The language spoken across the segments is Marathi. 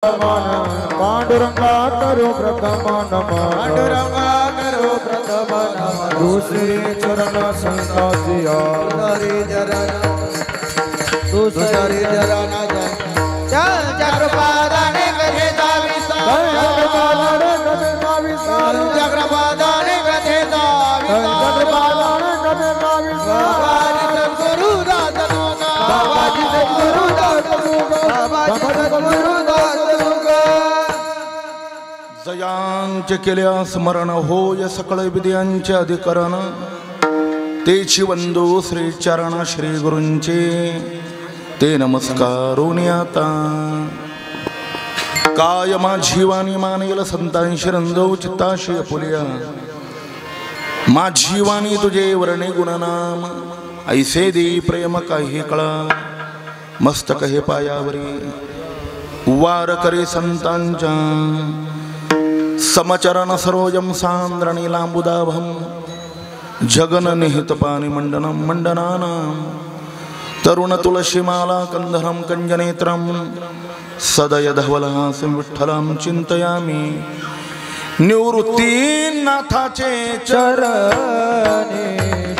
पांडुरंगा करो प्रथम नमः पांडुरंगा करो प्रथम नमः दूसरे चरण संतोषिया दूसरे चरण चल चक्रपादाने कथे दाविसार चक्रपादाने कथे दाविसार चक्रपादाने कथे दाविसार चक्रपादाने कथे दाविसार सद्गुरु दासनुगा बाबाजी सद्गुरु दासनुगा बाबाजी सद्गुरु जयांचे केल्या स्मरण होय सकळ विद्यांचे अधिकरण तेची वंदो श्री चरण श्री गुरूंचे ते नमस्कारोनी आता काय माझी वाणी मानेल संतांशी रंजो चित्ताशी पुलिया माझी वाणी तुझे वर्णे गुणनाम ऐसे दे प्रेम काही कळा मस्तक हे पायावरी वार करे संतांच्या समचरण सरोजम सांद्र नीलांबुदाभम जगन निहित पाणी मंडनम मंडनानां तरुण तुलसीमाला कंधरम कंजनेत्रम सदय धवलहासं विठ्ठलं चिंतयामि निवृत्तीनाथाचे चरणे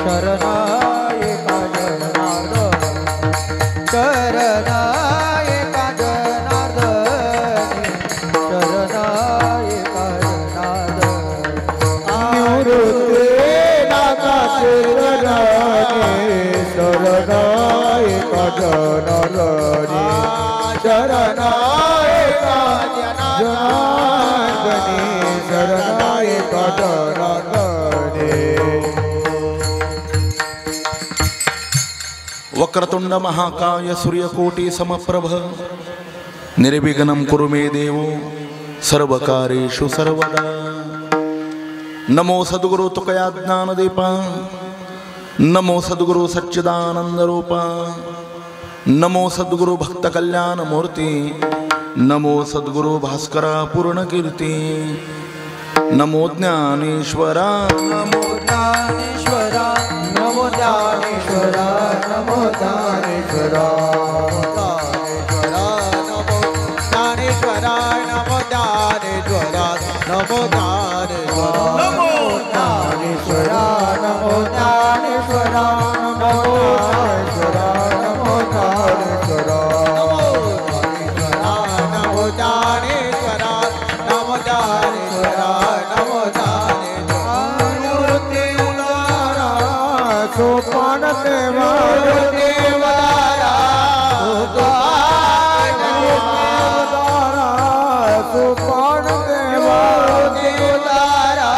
शरणाय काजनार्द शरणाय काजनार्दनी शरणाय काजनार्द निवृत्तीनाथाचे चरणे शरणाय काजनार्दनी शरणाय काजनार्दनी शरणाय काजनार्दनी वक्रतुंड महाकाय सूर्यकोटि समप्रभ निर्विघ्नं कुरु मे देवो सर्वकार्येषु सर्वदा नमो सद्गुरु तुकया ज्ञानदीपा नमो सद्गुरु सच्चिदानंद रूपा नमो सद्गुरु भक्त कल्याण मूर्ती नमो सद्गुरु भास्करा पूर्ण कीर्ती नमो ज्ञानेश्वरा नमो ज्ञानेश्वरा नमो ज्ञानेश्वरा नमो ज्ञानेश्वरा नमो ज्ञानेश्वरा नमो ज्ञानेश्वरा नमो ज्ञानेश्वरा नमो ज्ञानेश्वरा नमो ज्ञानेश्वरा नमो ज्ञानेश्वरा नमो ज्ञानेश्वरा नमो ज्ञानेश्वरा नमो ज्ञानेश्वरा नमो ज्ञानेश्वरा मूर्ति उदारा सोपान देवा देवदारा सोपान देवा देवदारा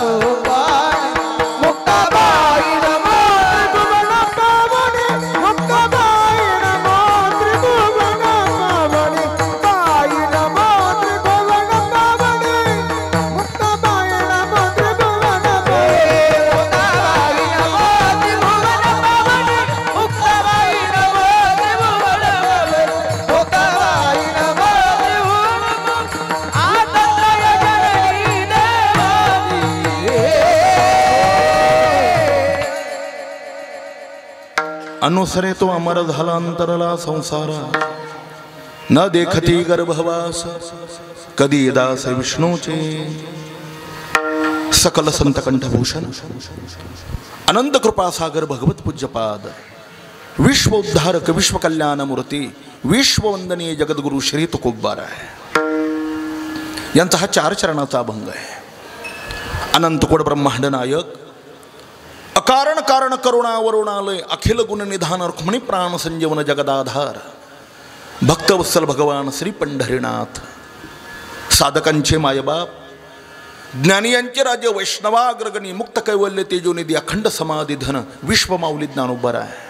सोपान मुक्ताबाई नमो त्रिभुवन पावनी मुक्ताबाई नमो त्रिभुवन पावनी बाई नमो त्रिभुवन पावनी मुक्ताबाई नमो त्रिभुवन पावनी मुक्ताबाई नमो त्रिभुवन पावनी मुक्ताबाई नमो त्रिभुवन पावनी मुक्ताबाई नमो त्रिभुवन आनंदय जननी देवानी अनुसरे तो अमर झाला अंतरला संसारा न देखती गर्भवास कधी दास विष्णूचे सकल संत कंठभूषण अनंत कृपा सागर भगवत पूज्यपाद विश्व उद्धारक विश्व कल्याण मूर्ती विश्ववंदनीय जगद्गुरु श्री तुकोबार आहे यांचा हा 4 चरणाचा अभंग आहे. अनंत कोट ब्रह्मांड नायक अकारण कारण करुणा वरुणालय अखिल गुण निधान रुक्मिणी प्राण संजीवन जगदाधार भक्तवत्सल भगवान श्री पंढरीनाथ साधकांचे मायबाप ज्ञानी यांचे राज्य वैष्णवाग्रगणी मुक्त कैवल्य तेजोनिधी अखंड समाधी धन विश्वमाऊली ज्ञानोबर आहे.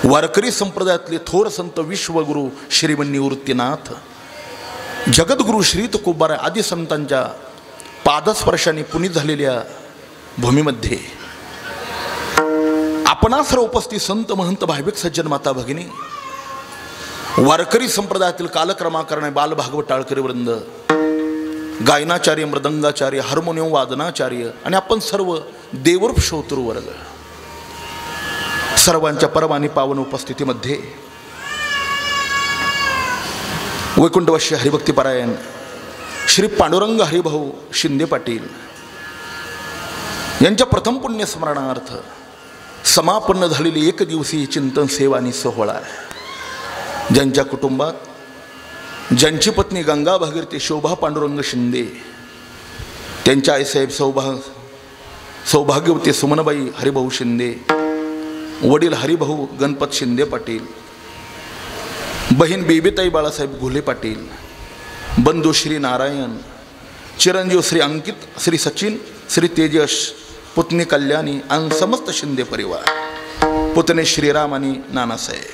वारकरी संप्रदायातले थोर संत विश्वगुरु श्रीमन निवृत्तीनाथ जगद्गुरु श्री तुकोबार आदी संतांच्या पादस्पर्शाने पुनीत झालेल्या भूमीमध्ये आपणा सर्व उपस्थित संत महंत भाविक सज्जन माता भगिनी वारकरी संप्रदायातील कालक्रमाकरणे बाल भागवत टाळकरी वृंद गायनाचार्य मृदंगाचार्य हार्मोनियम वादनाचार्य आणि आपण सर्व देवरूप श्रोतृ वर्ग सर्वांच्या परम आणि पावन उपस्थितीमध्ये वैकुंठवासी हरिभक्तीपरायण श्री पांडुरंग हरिभाऊ शिंदे पाटील यांच्या प्रथम पुण्यस्मरणार्थ समापन्न झालेली एक दिवसीय चिंतन सेवा आणि सोहळा आहे. ज्यांच्या कुटुंबात ज्यांची पत्नी गंगा भागीरथी शोभा पांडुरंग शिंदे, त्यांच्या आईसाहेब सौभाग्यवती सुमनबाई हरिभाऊ शिंदे, वडील हरिभाऊ गणपत शिंदे पाटील, बहीण बेबीताई बाळासाहेब घोले पाटील, बंधू श्री नारायण, चिरंजीव श्री अंकित, श्री सचिन, श्री तेजस, पुतणी कल्याणी आणि समस्त शिंदे परिवार, पुतणे श्रीराम आणि नानासाहेब.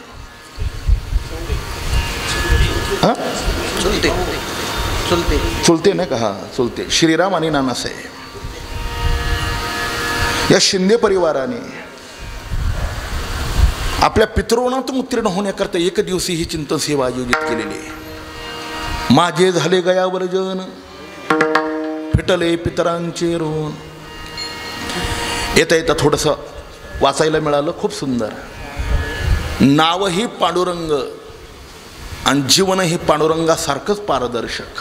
चुलते नाही का? हा, चुलते श्रीराम आणि नानासाहेब या शिंदे परिवाराने आपल्या पितृणातून उत्तीर्ण होण्याकरता एक दिवशी ही चिंतन सेवा आयोजित केलेली आहे. माझे झाले गया वर्जन, फिटले पितरांचे ऋण. येता येता थोडंसं वाचायला मिळालं, खूप सुंदर. नावही पांडुरंग आणि जीवनही पांडुरंगासारखंच पारदर्शक.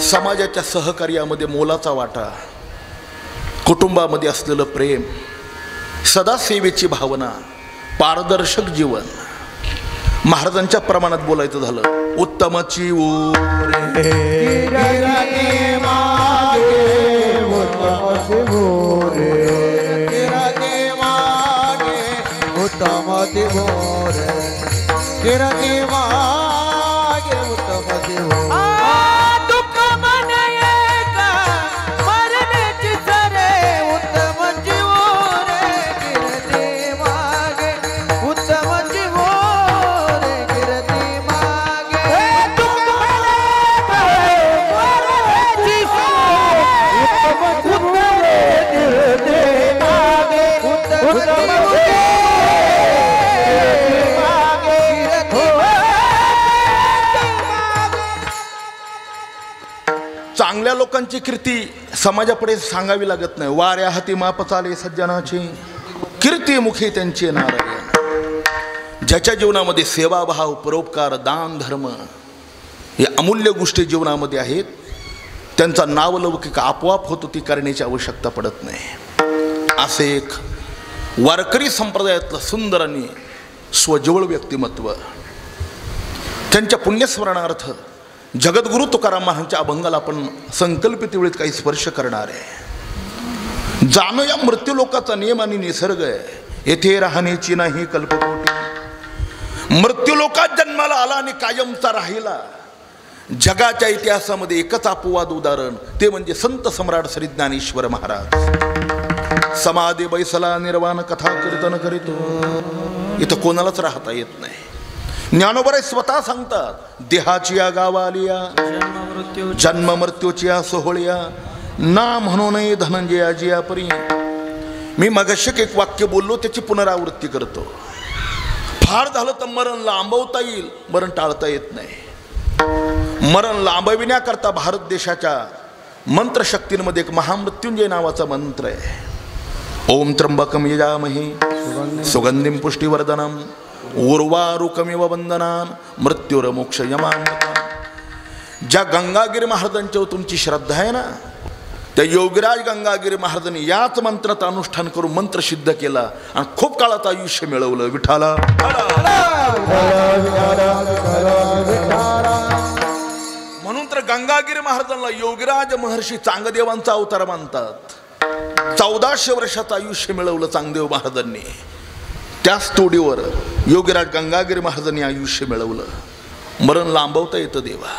समाजाच्या सहकार्यामध्ये मोलाचा वाटा, कुटुंबामध्ये असलेलं प्रेम, सदा सेवेची भावना, पारदर्शक जीवन. महाराजांच्या प्रमाणात बोलायचं झालं, उत्तमची चांगल्या लोकांची कीर्ती समाजापुढे सांगावी लागत नाही. वाऱ्या हाती माप चाले सज्जनाची, कीर्ती मुखी त्यांची नारायण. ज्याच्या जीवनामध्ये सेवाभाव, परोपकार, दान, धर्म या अमूल्य गोष्टी जीवनामध्ये आहेत, त्यांचा नावलौकिक आपोआप होतो, ती करण्याची आवश्यकता पडत नाही. असे एक वारकरी संप्रदायातलं सुंदर आणि स्वजवळ व्यक्तिमत्व. त्यांच्या पुण्यस्मरणार्थ जगद्गुरु तुकाराम महाराजांच्या अभंगाला आपण संकल्पित वेळेत काही स्पर्श करणार आहे. जाणो या मृत्यूलोकाचा नियम आणि निसर्ग आहे, येथे राहण्याची नाही कल्पकोटी. मृत्यूलोकात जन्माला आला आणि कायमचा राहिला. जगाच्या इतिहासामध्ये एकच अपवाद उदाहरण, ते म्हणजे संत सम्राट श्री ज्ञानेश्वर महाराज. समाधी बैसला निर्वाण कथा कीर्तन करीतो. इथं कोणालाच राहता येत नाही. ज्ञानोबा स्वतः सांगतात, देहाची या गावालिया जन्म मृत्यूची या सोहळ्या, ना म्हणू नये धनंजयाजी या परी. मी मगाशी एक वाक्य बोललो, त्याची पुनरावृत्ती करतो. फार झालं तर मरण लांबवता येईल, मरण टाळता येत नाही. मरण लांबविण्याकरता भारत देशाच्या मंत्रशक्तींमध्ये एक महामृत्युंजय नावाचा मंत्र आहे. ओम त्र्यंबकम यजामहे सुगंधिम पुष्टिवर्धनम उर्वारुकमिव वंदनान मृत्युर्मोक्ष यमामृतम. ज्या गंगागिरी महाराजांच्यावर तुमची श्रद्धा आहे ना, त्या योगीराज गंगागिरी महाराजांनी याच मंत्राचं अनुष्ठान करून मंत्र सिद्ध केला आणि खूप काळात आयुष्य मिळवलं. विठाला म्हणून तर गंगागिरी महाराजांना योगीराज महर्षी चांगदेवांचा अवतार मानतात. 1400 वर्षाचं आयुष्य मिळवलं चांगदेव महाराजांनी. त्याच तोडीवर योगीराज गंगागिरी महाराजांनी आयुष्य मिळवलं. मरण लांबवता येतं देवा.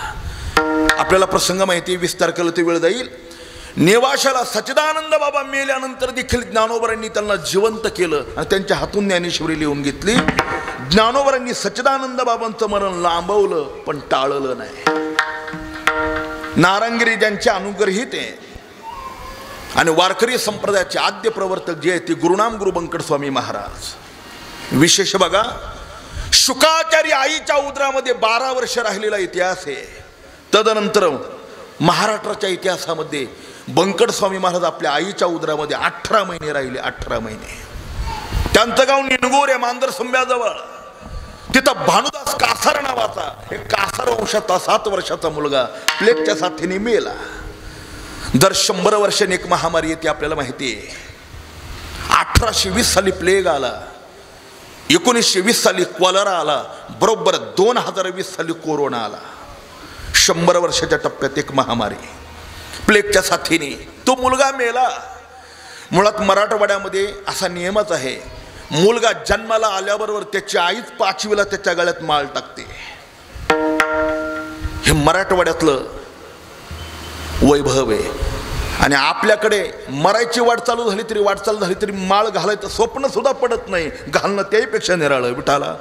आपल्याला प्रसंग माहिती, विस्तार केला ते वेळ जाईल. नेवाशाला सच्चिदानंद बाबा मेल्यानंतर देखील ज्ञानोबरांनी त्यांना जिवंत केलं आणि त्यांच्या हातून ज्ञानेश्वरी लिहून घेतली. ज्ञानोबरांनी सच्चिदानंद बाबांचं मरण लांबवलं पण टाळलं नाही. नारायणगिरी ज्यांचे अनुग्रहित आहे आणि वारकरी संप्रदायाचे आद्य प्रवर्तक जे आहेत ते गुरुनाम गुरु बंकट स्वामी महाराज. विशेष बघा, शुकाचार्य आईच्या उदरामध्ये 12 वर्ष राहिलेला इतिहास आहे. तदनंतर महाराष्ट्राच्या इतिहासामध्ये बंकट स्वामी महाराज आपल्या आईच्या उदरामध्ये 18 महिने राहिले. 18 महिने. त्यांचं गाव निनगोर आहे, मांजर संब्याजवळ. तिथं भानुदास कासार नावाचा एक कासार वंशाचा 7 वर्षाचा मुलगा प्लेगच्या साथीने मेला. दर 100 वर्षांनी एक महामारी येते आपल्याला माहिती आहे. 1820 साली प्लेग आला, 1920 साली कॉलरा आला, बरोबर 2020 साली कोरोना आला. 100 वर्षाच्या टप्प्यात एक महामारी प्लेगच्या साथीने. तो मुलगा मेला. मुळात मराठवाड्यामध्ये असा नियमच आहे, मुलगा जन्माला आल्याबरोबर त्याची आईच 5वीला त्याच्या गळ्यात माळ टाकते. हे मराठवाड्यातलं वैभव आहे. आणि आपल्याकडे मरायची वाटचालू झाली तरी माळ घालायचं स्वप्न सुद्धा पडत नाही. घालणं त्याहीपेक्षा निराळं. विठाला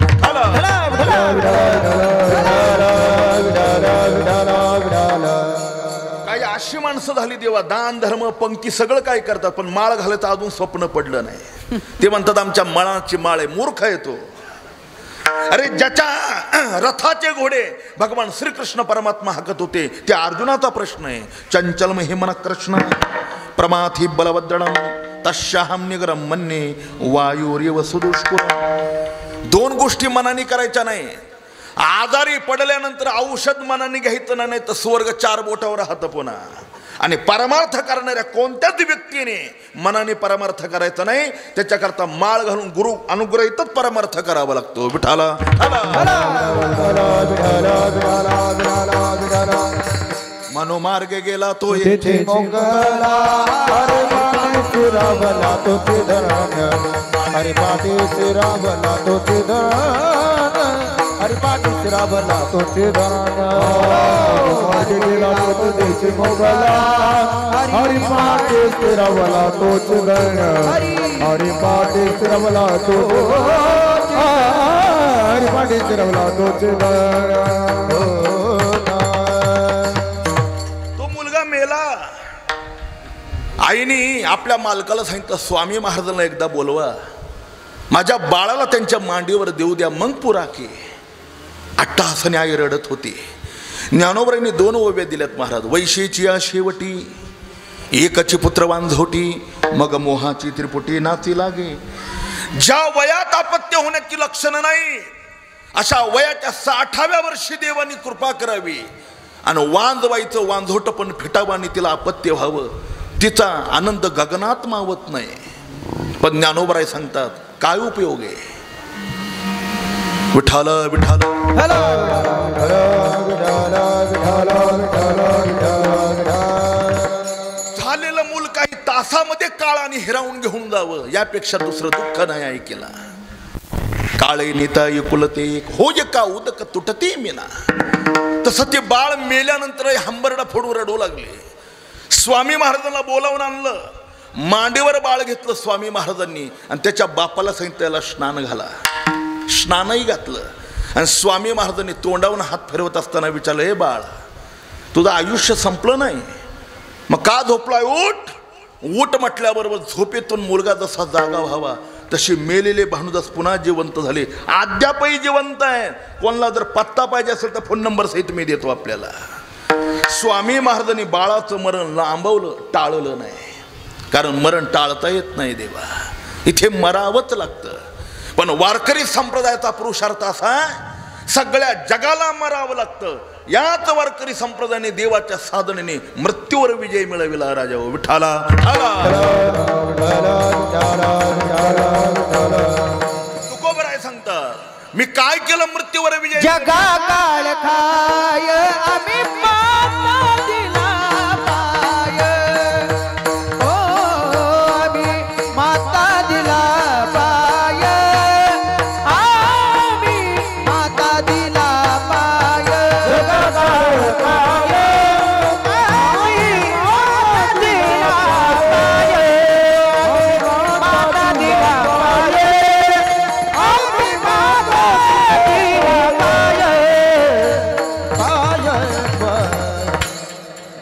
काही अशी माणसं झाली देवा, दान धर्म पंक्ती सगळं काय करतात, पण माळ घालायचं अजून स्वप्न पडलं नाही. ते म्हणतात आमच्या मळाची माळ आहे. मूर्ख आहे तो. अरे ज्याच्या रथाचे घोडे भगवान श्रीकृष्ण परमात्मा हाकत होते, त्या अर्जुनाचा प्रश्न आहे. चंचल हे मन कृष्ण प्रमाथी बलवद्रणम तस्याहम निगरम मन्ये वायुरेव सुदुष्कुरम. 2 गोष्टी मनाने करायच्या नाही. आजारी पडल्यानंतर औषध मनाने घ्यायचं नाही, तर स्वर्ग 4 बोटावर राहतं पुन्हा. आणि परमार्थ करणाऱ्या कोणत्याच व्यक्तीने मनाने परमार्थ करायचा नाही. त्याच्याकरता माळ घालून गुरु अनुग्रहितच परमार्थ करावा लागतो. विठाला मनोमार्गे गेला तो येथे हरिपाठी शिरावला तो चिदाना गेला तो देशी मोगला. हरिपाठी शिरावला तो चिदाना हरिपाठी शिरावला तो हरिपाठी शिरावला तो चिदाना. तो मुलगा मेला. आईने आपल्या मालकाला सांगितलं, स्वामी महाराजांना एकदा बोलवा, माझ्या बाळाला त्यांच्या मांडीवर देऊ द्या, मग पुरा की. अट्टहासाने आई रडत होती. ज्ञानोबरांनी 2 ओव्या दिल्यात महाराज. वैशेची या शेवटी एकची पुत्र वांझोटी, मग मोहाची त्रिपुटी नाची लागे. ज्या वयात अपत्य होण्याची लक्षणं नाही, अशा वयाच्या 60व्या वर्षी देवानी कृपा करावी आणि वांजवायचं वांझोट पण फिटावं आणि तिला अपत्य व्हावं. तिचा आनंद गगनात मावत नाही. पण ज्ञानोबराय सांगतात, काय उपयोग आहे. विठाल विठाल झालेलं मूल काही तासामध्ये काळाने हिरावून घेऊन जावं, यापेक्षा दुसरं दुःख नाही ऐकला. काळे नेता एकुलते एक, हो का उदक तुटते मीना. तसं ते बाळ मेल्यानंतर हंबरडा फोडून रडू लागले. स्वामी महाराजांना बोलावून आणलं. मांडीवर बाळ घेतलं स्वामी महाराजांनी आणि त्याच्या बापाला सांगितलं त्याला स्नान घाला. स्नानही घातलं. आणि स्वामी महाराजांनी तोंडावून हात फिरवत असताना विचारलं, हे बाळ, तुझं आयुष्य संपलं नाही, मग का झोपलाय? उठ. उठ म्हटल्याबरोबर झोपेतून मुलगा जसा जागा व्हावा तशी मेलेले भानुदास पुन्हा जिवंत झाले. अद्यापही जिवंत आहे. कोणाला जर पत्ता पाहिजे असेल तर फोन नंबर सहित मी देतो आपल्याला. स्वामी महाराजांनी बाळाचं मरण लांबवलं, टाळलं नाही. कारण मरण टाळता येत नाही देवा, इथे मरावंच लागतं. पण वारकरी संप्रदायाचा पुरुषार्थ असा, सगळ्या जगाला मरावं लागतं. याच वारकरी संप्रदायाने देवाच्या साधनेने मृत्यूवर विजय मिळविला. राजा विठाला तुकोबराय सांगतात, मी काय केलं मृत्यूवर विजय? जगा काळ खाय आम्ही माता दिला पाय. हो आम्ही माता दिला पाय. आम्ही माता दिला पाय. जगा काळ खाय आम्ही माता दिला पाय. माता दिला पाय. आम्ही माता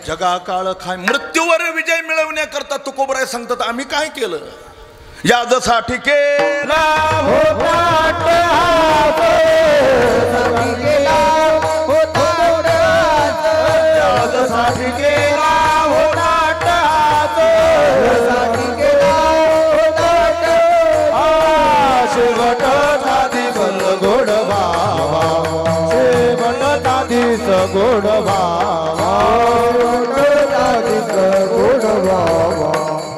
जगा काळ खाय मृत्यूवर विजय मिळवण्याकरता तुकोबराय सांगतात, आम्ही काय केलं? यादसाठी केला शेवट साधी बल गोडवा दिस गोड बाबा शेवटचा दिस गोड बाबा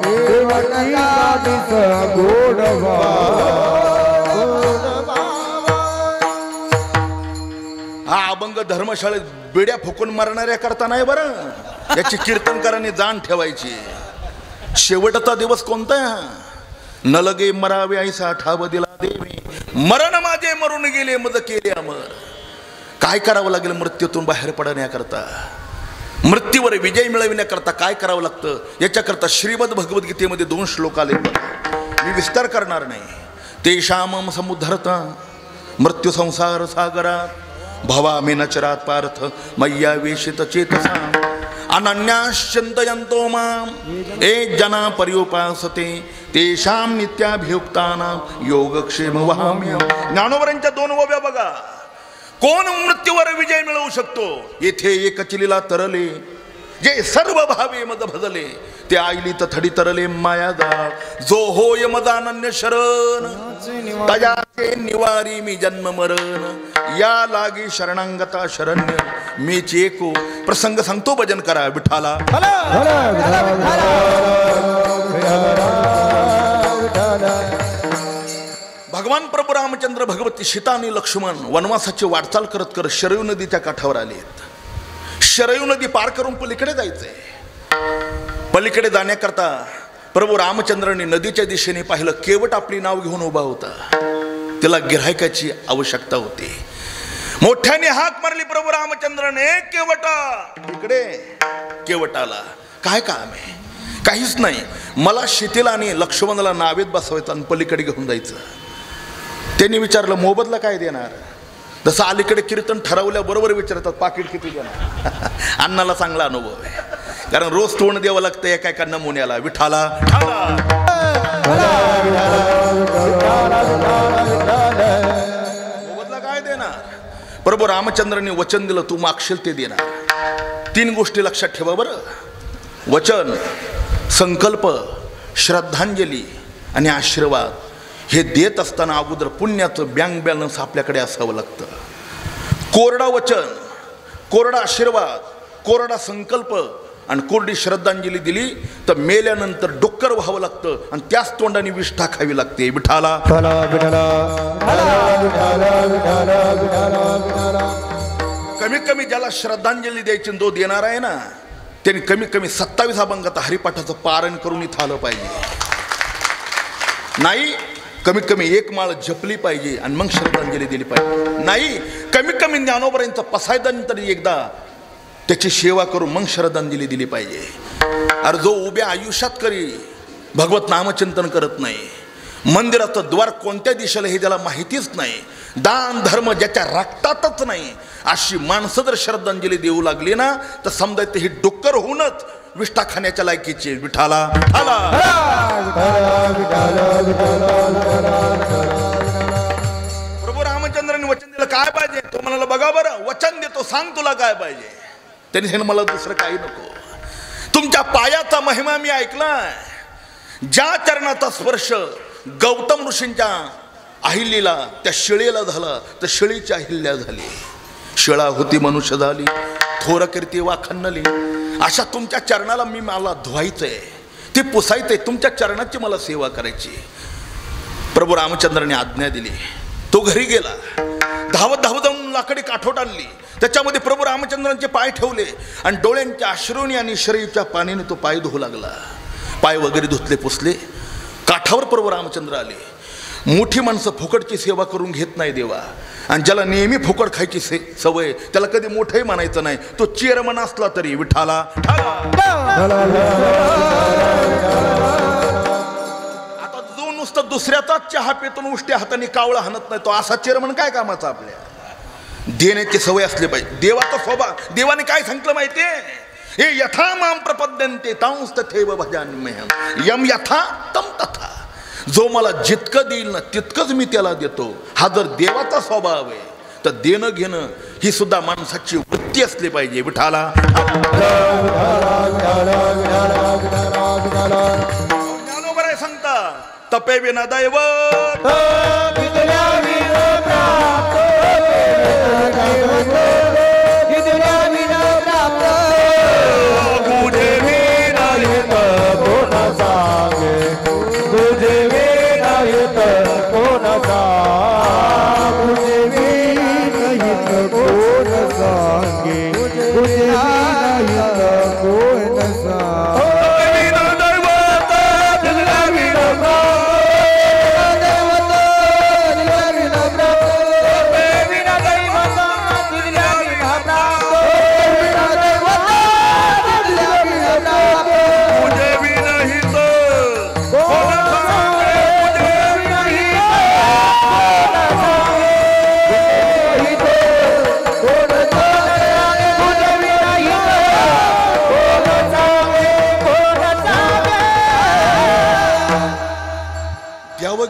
शेवटचा दिस गोड बाबा हा अभंग धर्मशाळेत बेड्या फुकून मारणाऱ्या करता नाही बरं, याची कीर्तनकारांनी जाण ठेवायची. शेवटचा दिवस कोणता? न लगे मरावे ऐसा ठाव दिला देवी, मरण माझे मरून गेले मद केले अमर. काय करावं लागेल मृत्यूतून बाहेर पडण्याकरता, मृत्यूवर विजय मिळविण्याकरता काय करावं लागतं याच्याकरता श्रीमद भगवद्गीतेमध्ये 2 श्लोक आले. मी विस्तार करणार नाही. तेषामम समुद्धरता मृत्यू संसार सागरात भवामि न चरात पार्थ मय्या वेशित चेतसा अनन्याश्चिन्तयन्तो माम एक जना पर्युपासते तेषां नित्याभियुक्तानां योगक्षेम वहाम्यहम्. ज्ञानोबरांच्या 2 ओव्या बघा. कोण मृत्यूवर विजय मिळवू शकतो? येथे एकचिलीला तरले जे सर्व भावे मद भजले ते आईली तथडी तरले मायादा जो होय मदानन्य शरण तयाचे निवारी मी जन्म मरण या लागी शरणांगता शरण्य मी चेको. प्रसंग सांगतो, भजन करा विठाला. भगवान प्रभू रामचंद्र भगवती सीता आणि लक्ष्मण वनवासाची वाटचाल करत करत शरयू नदीच्या काठावर आले आहेत. शरयू नदी पार करून पलीकडे जायचंय. पलीकडे जाण्याकरता प्रभू रामचंद्रांनी नदीच्या दिशेने पाहिलं. केवट आपली नाव घेऊन उभा होता. त्याला गिऱ्हाईकाची आवश्यकता होती. मोठ्याने हाक मारली प्रभू रामचंद्राने, केवटा इकडे. केवटाला काय काम आहे? काहीच नाही, मला शीतेला आणि लक्ष्मणाला नावेत बसवायचं आणि पलीकडे घेऊन जायचं. त्यांनी विचारलं मोबदला काय देणार? जसं अलीकडे कीर्तन ठरवल्याबरोबर विचारतात पाकिट किती देणार. अण्णाला चांगला अनुभव आहे, कारण रोज तोंड द्यावं लागतं एका एका नमुन्याला. विठाला मोबदला काय देणार? प्रभू रामचंद्रांनी वचन दिलं, तू मागशील ते देणार. 3 गोष्टी लक्षात ठेवा बरं. वचन, संकल्प, श्रद्धांजली आणि आशीर्वाद हे देत असताना अगोदर पुण्याचं बँक बॅलन्स आपल्याकडे असावं लागतं. कोरडा वचन, कोरडा आशीर्वाद, कोरडा संकल्प आणि कोरडी श्रद्धांजली दिली तर मेल्यानंतर डोक्कर व्हावं लागतं आणि त्याच तोंडाने विष टाकावी लागते. विठाला कमीत कमी ज्याला श्रद्धांजली द्यायची तो देणार आहे ना, त्यांनी कमीत कमी 27 अभंगात हरिपाठाचं पारण करून इथं आलं पाहिजे. नाही कमीत कमी 1 माळ जपली पाहिजे आणि मग श्रद्धांजली दिली पाहिजे. नाही कमीत कमी ज्ञानोबरांचं पसायदान तरी एकदा त्याची सेवा करून मग श्रद्धांजली दिली पाहिजे. अरे जो उभ्या आयुष्यात करी भगवत नामचिंतन करत नाही, मंदिराचं द्वार कोणत्या दिशेला हे त्याला माहितीच नाही, दान धर्म ज्याच्या रक्तातच नाही, अशी माणसं जर श्रद्धांजली देऊ लागली ना तर समजायचं ही डोक्कर होऊनच विष्ठा खाण्याच्या लायकीची. विठाला प्रभू रामचंद्रांनी वचन दिलं काय पाहिजे? तो म्हणाला बघा बरं वचन देतो, सांग तुला काय पाहिजे. त्यांनी सांगितलं मला दुसरं काही नको, तुमच्या पायाचा महिमा मी ऐकलाय. ज्या चरणाचा स्पर्श गौतम ऋषींच्या अहिल्याला त्या शिळेला झाला तर शिळीची अहिल्या झाली. शिळा होती मनुष्य झाली, थोर कीर्ती वाखणली. अशा तुमच्या चरणाला मी मला धुवायचंय, ते पुसायचंय, तुमच्या चरणाची मला सेवा करायची. प्रभू रामचंद्राने आज्ञा दिली. तो घरी गेला, धावत धावत जाऊन लाकडी काठोट आणली, त्याच्यामध्ये प्रभू रामचंद्रांचे पाय ठेवले आणि डोळ्यांच्या अश्रूने आणि शरीराच्या पाण्याने तो पाय धुवू लागला. पाय वगैरे धुतले, पुसले. काठावर प्रभू रामचंद्र आले. मोठी माणसं फुकटची सेवा करून घेत नाही देवा, आणि ज्याला नेहमी फुकट खायची सवय त्याला कधी मोठंही म्हणायचं नाही, तो चेअरमन असला तरी. विठाला आता जो नुसतं दुसऱ्याचाच चहा पितून उष्ट्या हाताने कावळा हाणत नाही, तो असा चेअरमन काय कामाचा? आपल्या देण्याची सवय असली पाहिजे. देवाचा स्वभाव, देवाने काय सांगितलं माहितीये? हे यथा माम प्रपद्यन्ते तांस तथैव भजाम्यहम् यम यथा तम तथा. जो मला जितकं देईल ना तितकंच मी त्याला देतो. हा जर देवाचा स्वभाव आहे तर देणं घेणं ही सुद्धा माणसाची वृत्ती असली पाहिजे. विठाला ज्ञानोबराय सांगता तपे विना दैवत विद्या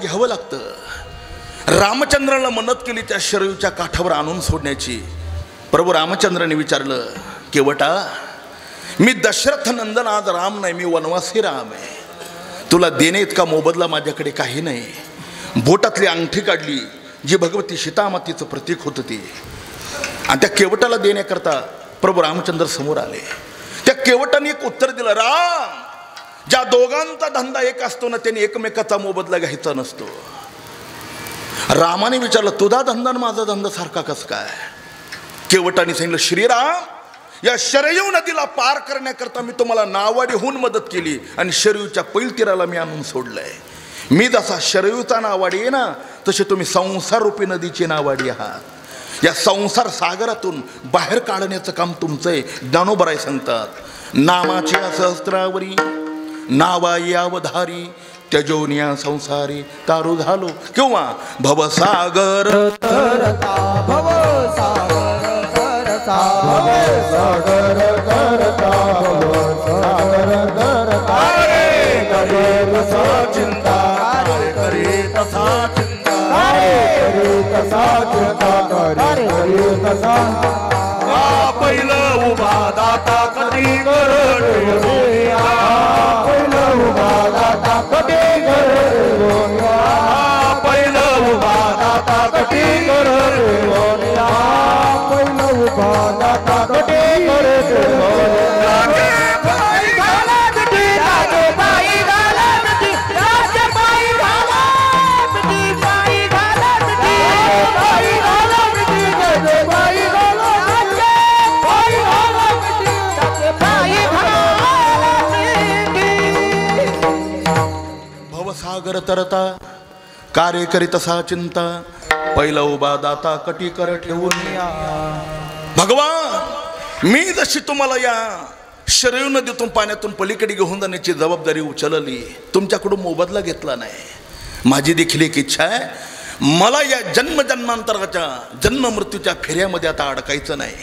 घ्यावं लागतं. रामचंद्राला मन्नत केली त्या शरयूच्या काठावर आणून सोडण्याची. प्रभू रामचंद्राने विचारलं, केवटा मी दशरथ नंदन आज राम नाही, मी वनवासी राम आहे. तुला देणे इतका मोबदला माझ्याकडे काही नाही. बोटातली अंगठी काढली जी भगवती सीतामातेचं प्रतीक होतं ती, आणि त्या केवटाला देण्याकरता प्रभू रामचंद्र समोर आले. त्या केवटाने एक उत्तर दिलं, राम ज्या दोघांचा धंदा एक असतो ना त्यांनी एकमेकाचा मोबदला घ्यायचा नसतो. रामाने विचारलं, तुझा धंदा आणि माझा धंदा सारखा कस काय? केवटाने सांगितलं, श्रीराम या शरयू नदीला पार करण्याकरता मी तुम्हाला नावाडीहून मदत केली आणि शरयूच्या पैलतीराला मी आणून सोडलंय. मी जसा शरयूचा नावाडी आहे ना, तसे तुम्ही संसार रूपी नदीची नावाडी आहात. या संसार सागरातून बाहेर काढण्याचं काम तुमचं आहे. ज्ञानोबराय सांगतात, नामाच्या सहस्रावरी नावाई अवधारी त्यजोनिया संसारी तारू झालो, किंवा भवसागर तरता भवसागर तरता भवसागर तरता भवसागर तरता करे तसा चिंता करे तसा चिंता करे तसा चिंता करे तसा. पहिलं उभा दाता कधी करतो, पहिलं उभा दाता कधी करतो, पहिलं उभा दाता कधी करतो, पहिलं उभा दाता कधी करतो. भवसागर तरता कार्य करीत असा चिंता पहिला उभा दाता कटी कर ठेवून. भगवान मी जशी तुम्हाला या शरयू नदीतून पाण्यातून पलीकडे घेऊन जाण्याची जबाबदारी उचलली, तुमच्याकडून मोबदला घेतला नाही. माझी देखील एक इच्छा आहे, मला या जन्मजन्मांतराच्या जन्म मृत्यूच्या फेऱ्यामध्ये आता अडकायचं नाही.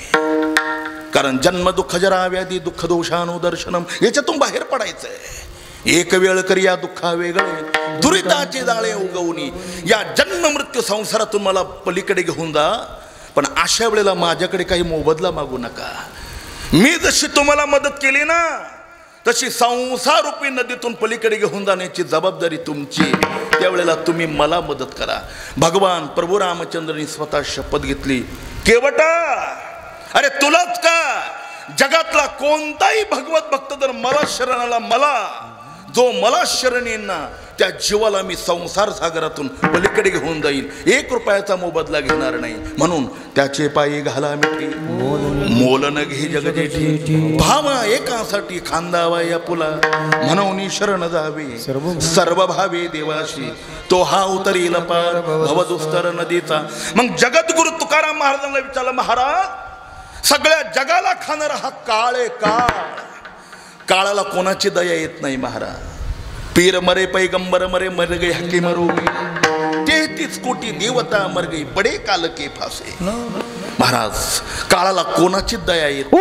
कारण जन्म दुःख जरा व्याधी दुःख दोषानुदर्शनम याच्यातून बाहेर पडायचंय. एक वेळ करी या दुःखा वेगळे दुरिताचे जाळे उगवणी या जन्म मृत्यू संसारातून मला पलीकडे घेऊन जा. पण अशा वेळेला माझ्याकडे काही मोबदला मागू नका. मी जशी तुम्हाला मदत केली ना, तशी संसार रूपी नदीतून पलीकडे घेऊन जाण्याची जबाबदारी तुमची. त्यावेळेला तुम्ही मला मदत करा. भगवान प्रभू रामचंद्रांनी स्वतः शपथ घेतली, केवटा अरे तुलाच का, जगातला कोणताही भगवत भक्त जर मला शरण आला, मला जो मला शरण येईन ना त्या जीवाला मी संसार सागरातून पलीकडे घेऊन जाईल. 1 रुपयाचा मोबदला घेणार नाही. म्हणून त्याचे पायी घाला मिठी मोल न घे जगजेठी, भावा एकासाठी खांदावा या पुला म्हणून शरण जावे सर्व भावे देवाशी, तो हा उतरील पार भवदुस्तर नदीचा. मग जगद्गुरु तुकाराम महाराजांना विचारलं, महाराज सगळ्या जगाला खाणारा हा काळ आहे, काळाला कोणाची दया येत नाही महाराज. पीर मरे पैगंबर मरे मर गई हकी मरोगी 33 कोटी देवता मर गई बडे काल के फासे. महाराज काळाला कोणाची दया येत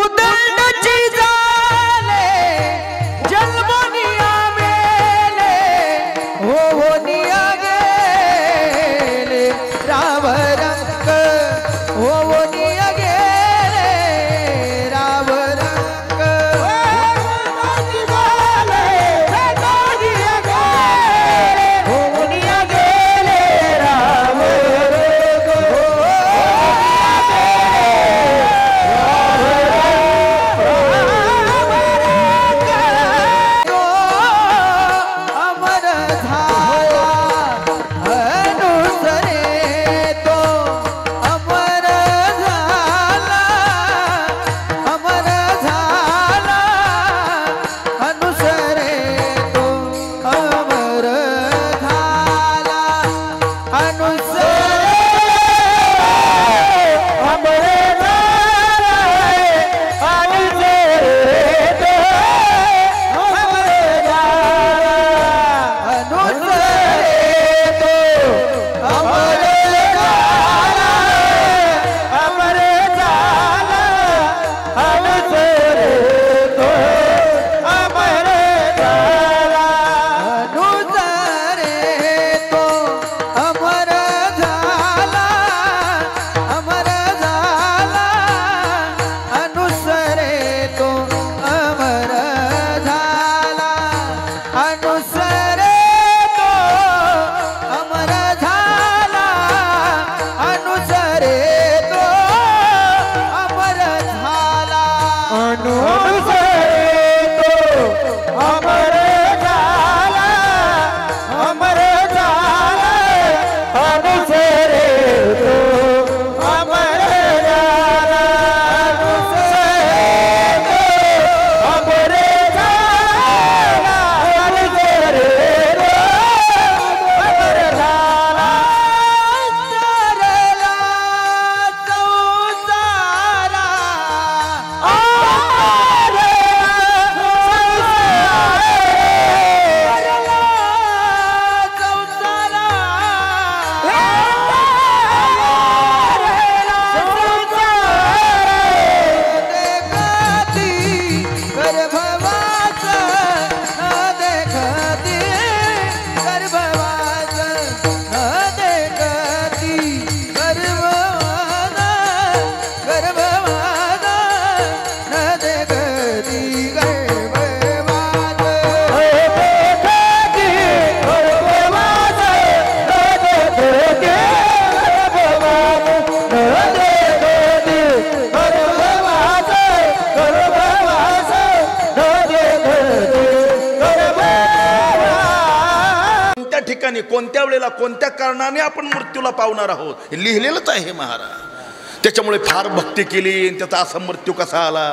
ठिकाणी कोणत्या वेळेला कोणत्या कारणाने आपण मृत्यूला पावणार आहोत हे लिहिलेलंच आहे महाराज. त्याच्यामुळे फार भक्ती केली आणि त्याचा असा मृत्यू कसा आला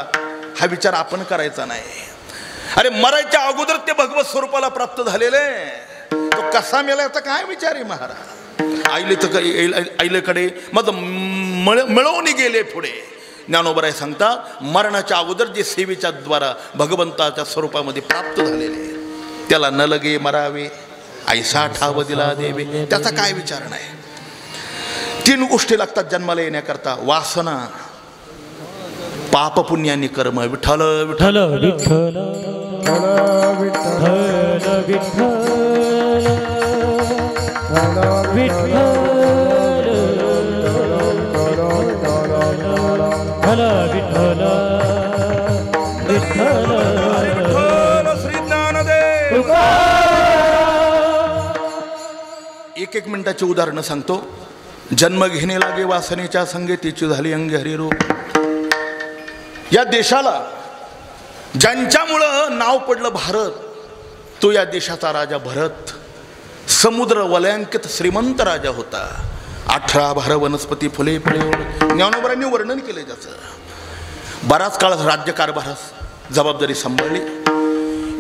हा विचार आपण करायचा नाही. अरे मरायच्या अगोदर ते भगवत स्वरूपाला प्राप्त झालेले, तो कसा मेला याचा काय विचार आहे महाराज. आईलेकडे मग मिळवून गेले पुढे. ज्ञानोबराय सांगतात मरणाच्या अगोदर जे सेवेच्या द्वारा भगवंताच्या स्वरूपामध्ये प्राप्त झालेले त्याला न लगे मरावे ऐसा ठाव दिला देवे, त्याचा काय विचार नाही. 3 गोष्टी लागतात जन्माला येण्याकरता: वासना, पाप पुण्यानी कर्म. विठ्ठल विठ्ठल विठ्ठल विठ्ठल विठ्ठल विठ्ठल विठ्ठल श्री ज्ञानदेव. एक मिनिटाची उदाहरणं सांगतो. जन्म घेणे लागे वासनेच्या संगतीची झाली अंगे हरिरूप. या देशाला ज्यांच्यामुळं नाव पडलं भारत, तो या देशाचा राजा भरत. समुद्र वलयांकित श्रीमंत राजा होता. 18 भार वनस्पती फुले फळे ज्ञानोबरांनी वर्णन केले त्याचं. बराच काळ राज्यकारभारास जबाबदारी सांभाळली.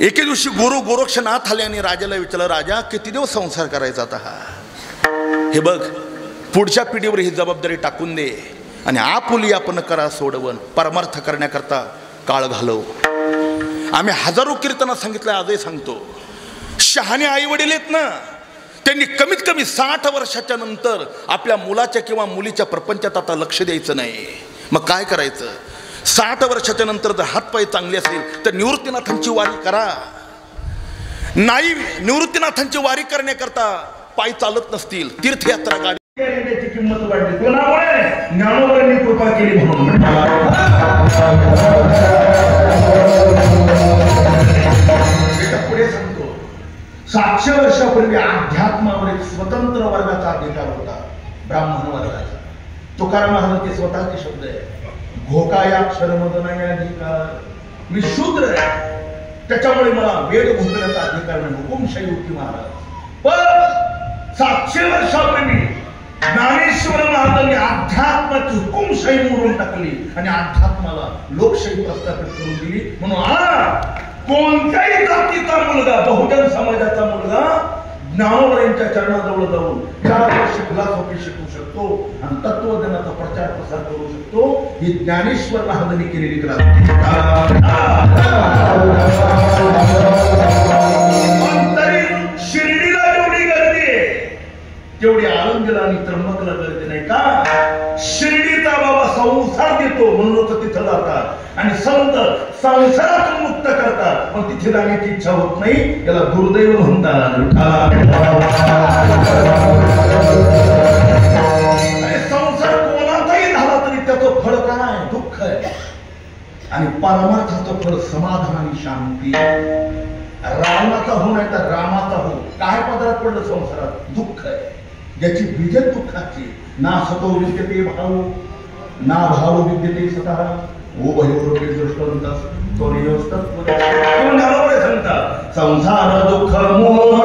एके दिवशी गुरु गोरक्षनाथ आले आणि राजाला विचारलं, राजा किती दिवस संसार करायचा आता हा? हे बघ, पुढच्या पिढीवर ही जबाबदारी टाकून दे आणि आपुली आपण करा सोडवण. परमार्थ करण्याकरता काळ घालव. आम्ही हजारो कीर्तना सांगितलं, आजही सांगतो. शहाणे आई वडील आहेत ना, त्यांनी कमीत कमी 60 वर्षाच्या नंतर आपल्या मुलाच्या किंवा मुलीच्या प्रपंचात आता लक्ष द्यायचं नाही. मग काय करायचं? 60 वर्षाच्या नंतर जर हातपाय चांगले असेल तर निवृत्तीनाथांची वारी करा. नाही निवृत्तीनाथांची वारी करण्याकरता पाय चालत नसतील, तीर्थयात्रा गाडी त्याची किंमत वाढली. कोणामुळे? ज्ञानोबरांनी कृपा केली म्हणून. पुढे सांगतो, 700 वर्षापूर्वी अध्यात्मावर एक स्वतंत्र वर्गाचा अधिकार होता, ब्राह्मण वर्गाचा. तुकाराम महाराजांचे स्वतःचे शब्द आहे, घोकाया अक्षरमध नाही अधिकार, मी शूद्र आहे त्याच्यामुळे मला वेद घोकण्याचा अधिकार नाही. हुकुमशाही होती महाराज. पण 700 वर्षापूर्वी ज्ञानेश्वर महाराजांनी अध्यात्माची हुकुमशाही मोडून टाकली आणि अध्यात्माला लोकशाही प्रस्थापित करून दिली. म्हणून कोणत्याही जातीचा मुलगा, बहुजन समाजाचा मुलगा ज्ञानोबरांच्या चरणाजवळ जाऊन 4 वर्ष फिलॉसॉफी शिकू शकतो आणि तत्वज्ञानाचा प्रचार प्रसार करू शकतो. ही ज्ञानेश्वर महाराजांनी केलेली क्रांती. शिर्डीला जेवढी गर्दी आहे तेवढी आळंदीला आणि त्र्यंबकला गर्दी नाही का? शिर्डीचा बाबा संसार देतो म्हणून लोक तिथं जातात आणि संत संसारातून मुक्त करतात, पण तिथे जाण्याची इच्छा होत नाही. याला दुर्दैव म्हणतात. आणि संसार कोणाचाही झाला तरी त्याचं फळ काय? दुःख आहे. आणि परमार्थाचं फळ समाधान आणि शांती. रावणाचा हो नाही तर रामाचा हो, काय पदरात पडलं संसारात? दुःख आहे. ज्याची बीज दुःखाची. ना सतो विद्यते भाव ना भाव विद्यते सतः उभयोरपि दृष्टवंतः तो नियोस्तत्व. कोण घालवले सांगतात, संसार दुःख मोह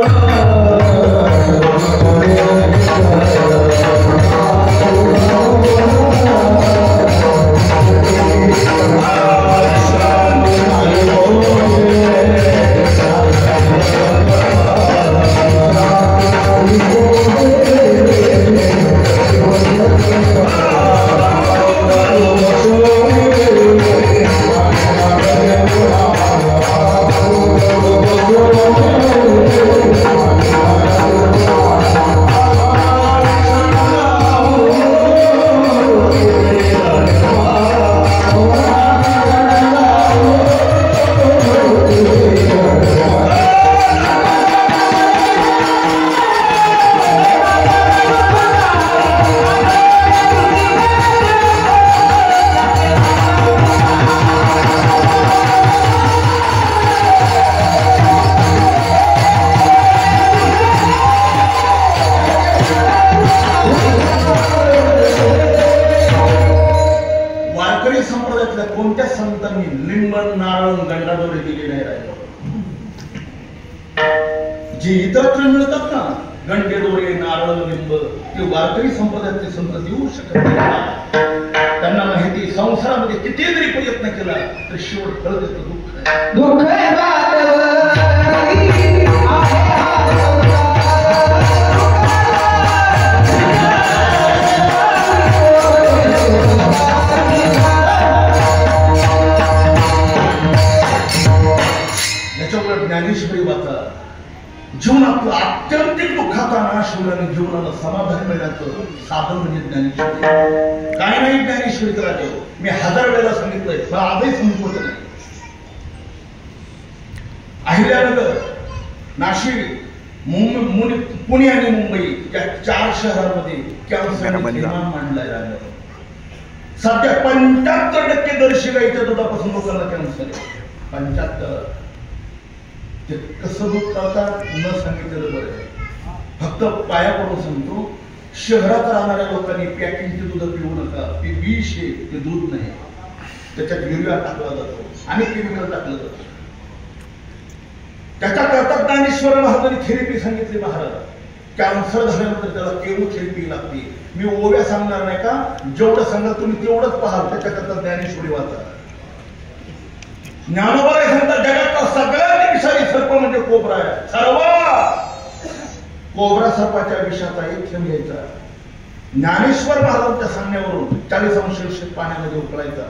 कोणत्या संतांनी लिंबन नारळ गंडादोरे दिले नाही राहिलं. जे इतरत्र मिळतात ना गंडे दोरे नारळ लिंब ते वारकरी संप्रदायातले संत देऊ शकत नाही. त्यांना माहिती संसारामध्ये किती जरी प्रयत्न केला तर शेवट फळ देतं दुःख याच्यामुळे ज्ञानेश्वरी वाचा. जीवनातलं आत्यंतिक दुःखाचा नाश होण्याने जीवनाला समाधान मिळण्याचं साधन म्हणजे ज्ञानेश्वरी. काय नाही ज्ञानेश्वरीचं राजा मी 1000 वेळेला सांगितलंय, मला आजही संपवत नाही. अहिल्यानगर, नाशिक, पुणे आणि मुंबई या 4 शहरांमध्ये कॅन्सर मांडलाय राजा. सध्या 75% दर्शी गाईच्या दुधापासून लोकांना कॅन्सर आहे. 75. ते कसं दूध काढतात न सांगितलेलं बरं. फक्त पाया पडून सांगतो, शहरात राहणाऱ्या लोकांनी पॅकिंगचे दूध पिऊ नका. ते विष आहे, ते दूध नाही. त्याच्यात युरिया टाकला जातो आणि केमिकल टाकलं जातं. त्याच्याकरता ज्ञानेश्वर महाराजांनी थेरपी सांगितली. महाराज कॅन्सर झाल्यानंतर त्याला केमोथेरपी लागते. मी ओव्या सांगणार नाही का, जेवढं सांगा तुम्ही तेवढंच पाहाल. त्याच्याकरता ज्ञानेश्वरी वाचा. ज्ञानोबा सांगतात जगातला सगळ्यात विषारी सर्प म्हणजे कोबरा आहे. सर्व कोबरा सर्पाच्या विषाचा एक थेंब घ्यायचा, ज्ञानेश्वर महाराजांच्या सांगण्यावरून 40 अंश पाण्यामध्ये उकळायचा,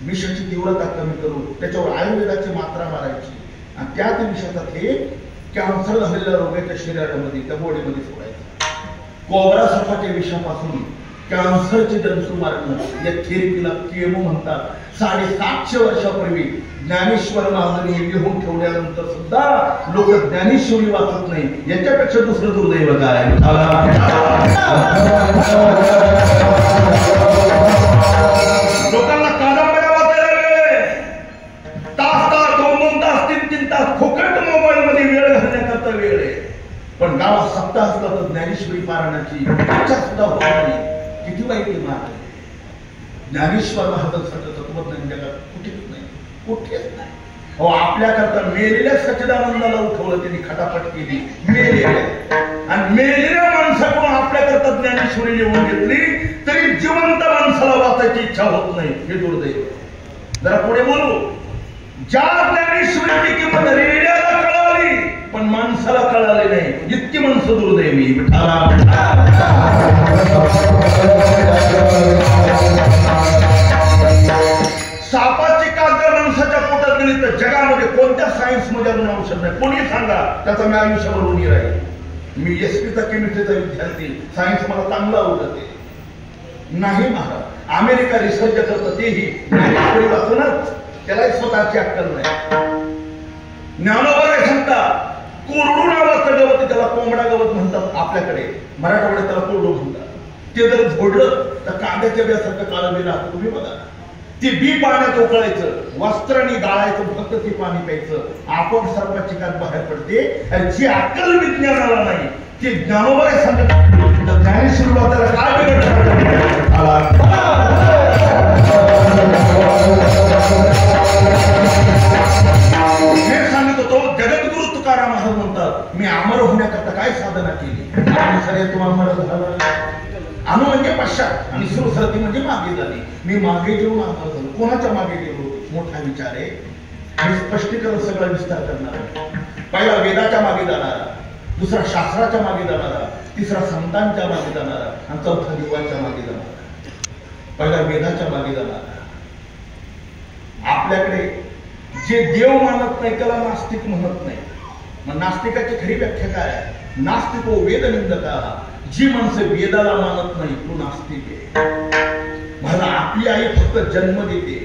विषाची तीव्रता कमी करून त्याच्यावर आयुर्वेदाची मात्रा मारायची आणि त्याच विषाचा थेंब कॅन्सर झालेल्या रोगाच्या शरीरामध्ये त्या बॉडीमध्ये सोडायचा. कोबरा सर्पाच्या विषापासून कॅन्सरचे जंतू मारणं या थेरपीला केमो म्हणतात. 750 वर्षापूर्वी ज्ञानेश्वर महाराजांनी लिहून ठेवल्यानंतर सुद्धा लोक ज्ञानेश्वरी वाचत नाही. याच्यापेक्षा दुसरं दुर्दैव काय? लोकांना कादंबऱ्या वाचायला वेळ, तास 2 तास 3 तास फुकट मोबाईल मध्ये वेळ घालण्याकरता वेळ आहे. पण गावात सप्ताह असला तर ज्ञानेश्वरी पारायणाची इच्छा सुद्धा होत नाही. किती वाईट मार्ग. ज्ञानेश्वर महाराजांचं तत्वज्ञान जगात कुठेच नाही, कुठेच नाही. अहो आपल्याकरता मेलेल्या सच्चिदानंदाला उठवलं, त्यांनी खटापट केली मेलेल्या, आणि मेलेल्या माणसाकडून आपल्याकरता ज्ञानेश्वरी लिहून घेतली तरी जिवंत माणसाला वाचायची इच्छा होत नाही. हे दुर्दैव. जरा पुढे बोलू. ज्या ज्ञानेश्वरीची किंमत रेड्याला कळाली पण माणसाला कळाली नाही, इतकी माणसं दुर्दैवी. सापाची काजळ माणसाच्या पोटात गेली तर जगामध्ये कोणत्या सायन्स मध्ये अजून औषध नाही. कोणी सांगा त्याचा मी आयुष्यावर उणी राहील. मी एसपीचा केमिस्ट्रीचा विद्यार्थी, सायन्स मला चांगला आवडते नाही. महाराज अमेरिका रिसर्च करतं तेही ज्ञानेश्वरी वाचूनच. त्याला स्वतःची अक्कल नाही. ज्ञानोबा सांगतात कोरडू नावाचं गवत, त्याला कोंबडा गवत म्हणतात आपल्याकडे, मराठवाड्यात त्याला कोरडू म्हणतात. ते जर झोडलं तर कांद्याच्या बियासारखं काळं बी राहतं. तुम्ही बघा, ते बी पाण्यात उकळायचं, वस्त्राने गाळायचं, फक्त ते पाणी प्यायचं. आपण सर्पाची कात बाहेर पडते. आणि जी अक्कल विज्ञानाला नाही ते ज्ञानोबा सांगतात. ज्ञानेश्वर वाचायला काय हे सांगत होतो. जगद्गुरु तुकाराम महाराज म्हणतात मी अमर होण्याकरता काय साधना केली. अमर झाला. अनु म्हणजे पश्चात आणि सुरसरती म्हणजे मागे झाली. मी मागे गेलो अमर झालो. कोणाच्या मागे गेलो? मोठा विचार आहे. मी स्पष्टीकरण सगळं विस्तार करणार आहे. पहिला वेदाच्या मागे जाणारा, दुसरा शास्त्राच्या मागे जाणारा, तिसरा संतांच्या मागे जाणारा आणि चौथा देवाच्या मागे जाणारा. पहिला वेदाच्या मागे जाणारा. आपल्याकडे जे देव मानत नाही त्याला नास्तिक म्हणत नाही. मग नास्तिकाची खरी व्याख्या काय आहे? नास्तिक हो वेद निंदका. जी माणसं वेदाला मानत नाही तो नास्तिक आहे. मला आपली आई फक्त जन्म देते.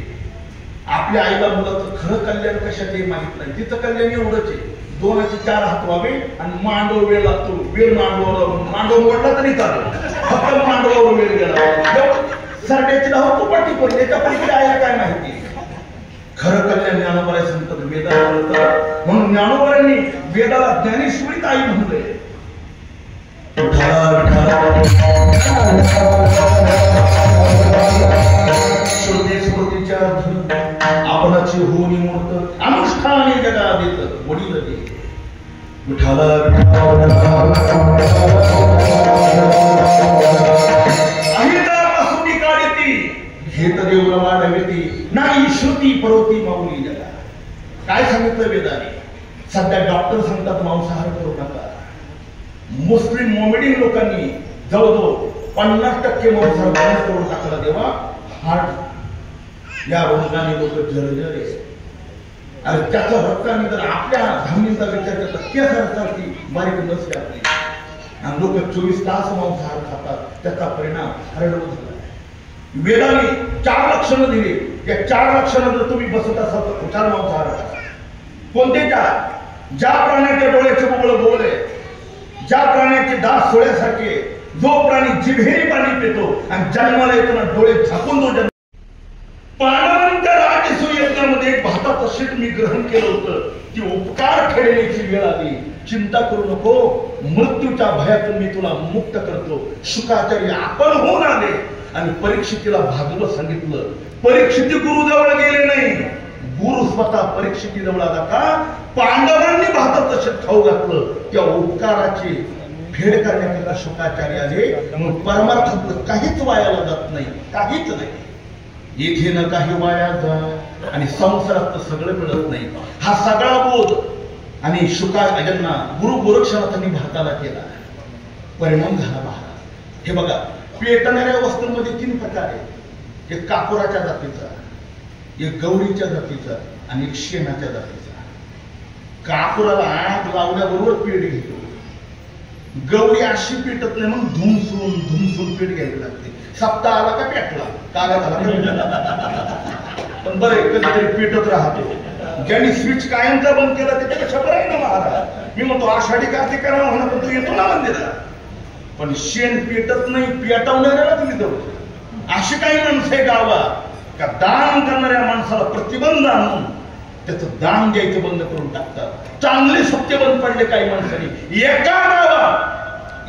आपल्या आईला मुलाचं खरं कल्याण कशात हे माहित नाही. तिचं कल्याण एवढंच आहे, 2चे 4 हात व्हावे आणि मांडव वेळ लागतो. वेळ मांडव मोडला तरी चालेल, फक्त मांडवावर वेळ गेला. सरड्याची धाव तू पाठी पडली. त्याच्या पैकी आईला काय माहिती? खरं कल्याण ज्ञानोबा सांगतात वेदाला. म्हणून ज्ञानोबांनी वेदाला ज्ञानेश्वरीत आई म्हणलंय. आपणाची होणी मूर्त अनुष्ठाने जगा देत वडील दे. विठाला अहितापासून काढती घेत देव वाढविती नाही श्रुती परोती माऊली जगा. काय सांगितलं वेदाने? सध्या डॉक्टर सांगतात मांसाहार करू नका. मुस्लिम मोमेडियन लोकांनी जवळजवळ 50% मांसाहार बंद करून टाकला. तेव्हा हार्ट या रोगाने लोक जर्जर आहे. आणि त्याच्या रक्ताने जर आपल्या धामणीचा विचार करतात केसारसारखी बारीक नसते आपली आणि लोक 24 तास मांसाहार खातात. त्याचा परिणाम हरडवून झाला. वेदाने 4 लक्षणं दिली. या 4 लक्षणं जर तुम्ही बसत असाल तर कुठला मांसाहार करा. कोणते 4? ज्या प्राण्याच्या डोळ्याचे बुबळ गोल आहे, ज्या प्राण्याचे दात सोळ्यासारखे, जो प्राणी जिभेने पाणी पितो आणि जन्माला येताना डोळे झाकून जो जन्म. पांडवांच्या राजसूय यज्ञामध्ये एक भाताचं शीट मी ग्रहण केलं होतं. ती उपकार फेडण्याची वेळ आली. चिंता करू नको, मृत्यूच्या भयातून मी तुला मुक्त करतो. शुकाचार्य आपण होऊन आले आणि परीक्षितीला भागवत सांगितलं. परीक्षिती गुरुजवळ गेले नाही, गुरु स्वतः परीक्षिती जवळ आला. का? पांडवांनी भाताचं शीट खाऊ घातलं. त्या उपकाराची फेड करण्याकरता शुकाचार्य आले. मग परमार्थात काहीच वायाला जात नाही, काहीच नाही. इथे न काही वाया जा आणि संसारात तर सगळं मिळत नाही. हा सगळा बोध आणि शुकाचार्यांना गुरु गोरक्षनाथांनी भारताला केला. परिणाम झाला महाराज. हे बघा, पेटणाऱ्या वस्तूंमध्ये 3 प्रकार आहेत. एक कापुराच्या जातीचा, एक गौरीच्या जातीचा आणि एक शेणाच्या जातीचा. कापुराला आग लावल्याबरोबर पेट घेतो. गौरी अशी पेटत नाही, मग धुमसून पेट घ्यावी लागते. सप्ताह आला का पेटला, कागद आला का पण बरं कधीतरी पेटत राहतो. ज्यांनी स्विच कायमचा बंद केला त्याच्यापेक्षा बरं आहे ना महाराज. मी म्हणतो आषाढी कार्तिक करावं म्हणा, पण तू येतो ना मंदिरात. पण शेण पेटत नाही, पेटवणाऱ्याला तुम्ही जाऊ. अशी काही माणसं आहे गावात का दान करणाऱ्या माणसाला प्रतिबंध आणून त्याचं दान द्यायचं बंद करून टाकतात. चांगले सत्य बंद पडले काही माणसांनी. एका गावात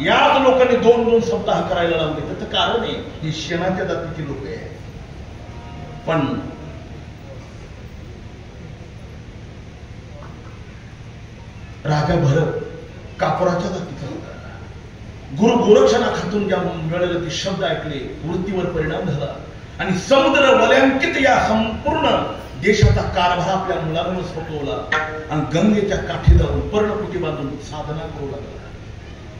याच लोकांनी 2-2 सप्ताह करायला लावले. त्याचं कारण आहे ही शेणाच्या जातीची लोक आहे. पण राजा भरत कापुराच्या जातीचा होता. गुरु गोरक्षनाथातून ज्या मिळालेले ते शब्द ऐकले, वृत्तीवर परिणाम झाला आणि समुद्र वलयांकित या संपूर्ण देशाचा कारभार आपल्या मुलांना सोपवला आणि गंगेच्या काठी जाऊन पर्णकुटी बांधून साधना करू लागला.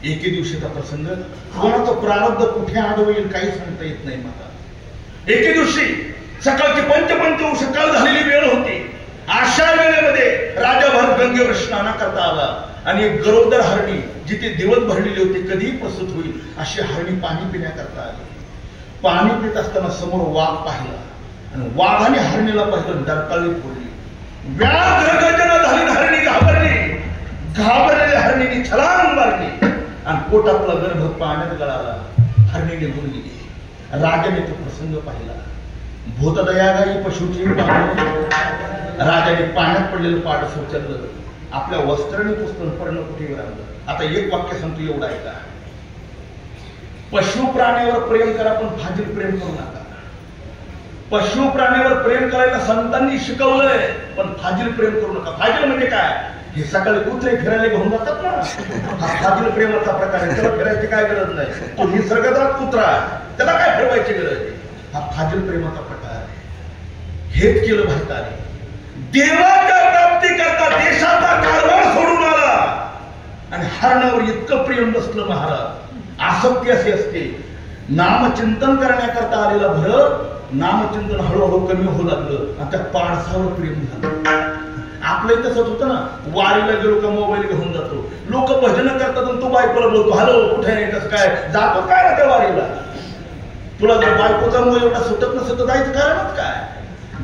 एके दिवशीचा प्रसंग, कोणाचं प्रारब्ध कुठे आडवेल काही सांगता येत नाही माता. एके दिवशी सकाळची पंचपंच सकाळ झालेली वेळ होती. अशा वेळेमध्ये राजा भरत गंगेवर स्नान करता आला आणि एक गरोदर हरणी जिथे दिवस भरलेले होते, कधीही प्रसूत होईल अशी हरणी पाणी पिण्याकरता आली. पाणी पित असताना समोर वाघ पाहिला आणि वाघाने हरणीला पाहिलं, डरकाळी फोडली. व्याघ्र गर्जना झाली, हरणी घाबरली. घाबरलेल्या हरणीने छलांग मारली आणि पोटातला गर्भ पाण्यात गळाला. हरणी निघून गेली. राजाने तो प्रसंग पाहिला. भूतदयागाई पशुची राजाने पाण्यात पडलेलं पाडस उचललं, आपल्या वस्त्राने पुस्तक पर्णकुटीवर आणलं. आता एक वाक्य सांगतो, एवढं ऐका. पशु प्राण्यावर प्रेम करा पण फाजील प्रेम करू नका. पशु प्राण्यावर प्रेम करायला संतांनी शिकवलंय, पण फाजील प्रेम करू नका. फाजील म्हणजे काय? हे सकाळी कुत्रे फिरायला घेऊन जातात ना, हा फाजील प्रेमाचा प्रकार आहे. त्याला फिरायची काय गरज नाही. तो निसर्गदात कुत्रा, त्याला काय फिरवायची गरज आहे? हा फाजील प्रेमाचा प्रकार आहे. हेच केलं भारताने. देवाच्या प्राप्ती करता देशाचा कारभार सोडून आला आणि हरणावर इतकं प्रेम बसलं महाराज. आसक्ती अशी असते. नामचिंतन करण्याकरता आलेला भरत नामचिंतन हळूहळू कमी होऊ लागलं आणि त्या पाडसावर प्रेम झालं. आपलं तसंच होतं ना, वारीला गेलो का मोबाईल घेऊन जातो. लोक भजन करतात आणि तू बायकोला बोलतो, हॅलो कुठे आहे, कसं काय, जातो काय ना त्या वारीला. तुला जर बायकोचा मोबाईल एवढा सुटत नसत तर जायचं कारणच काय?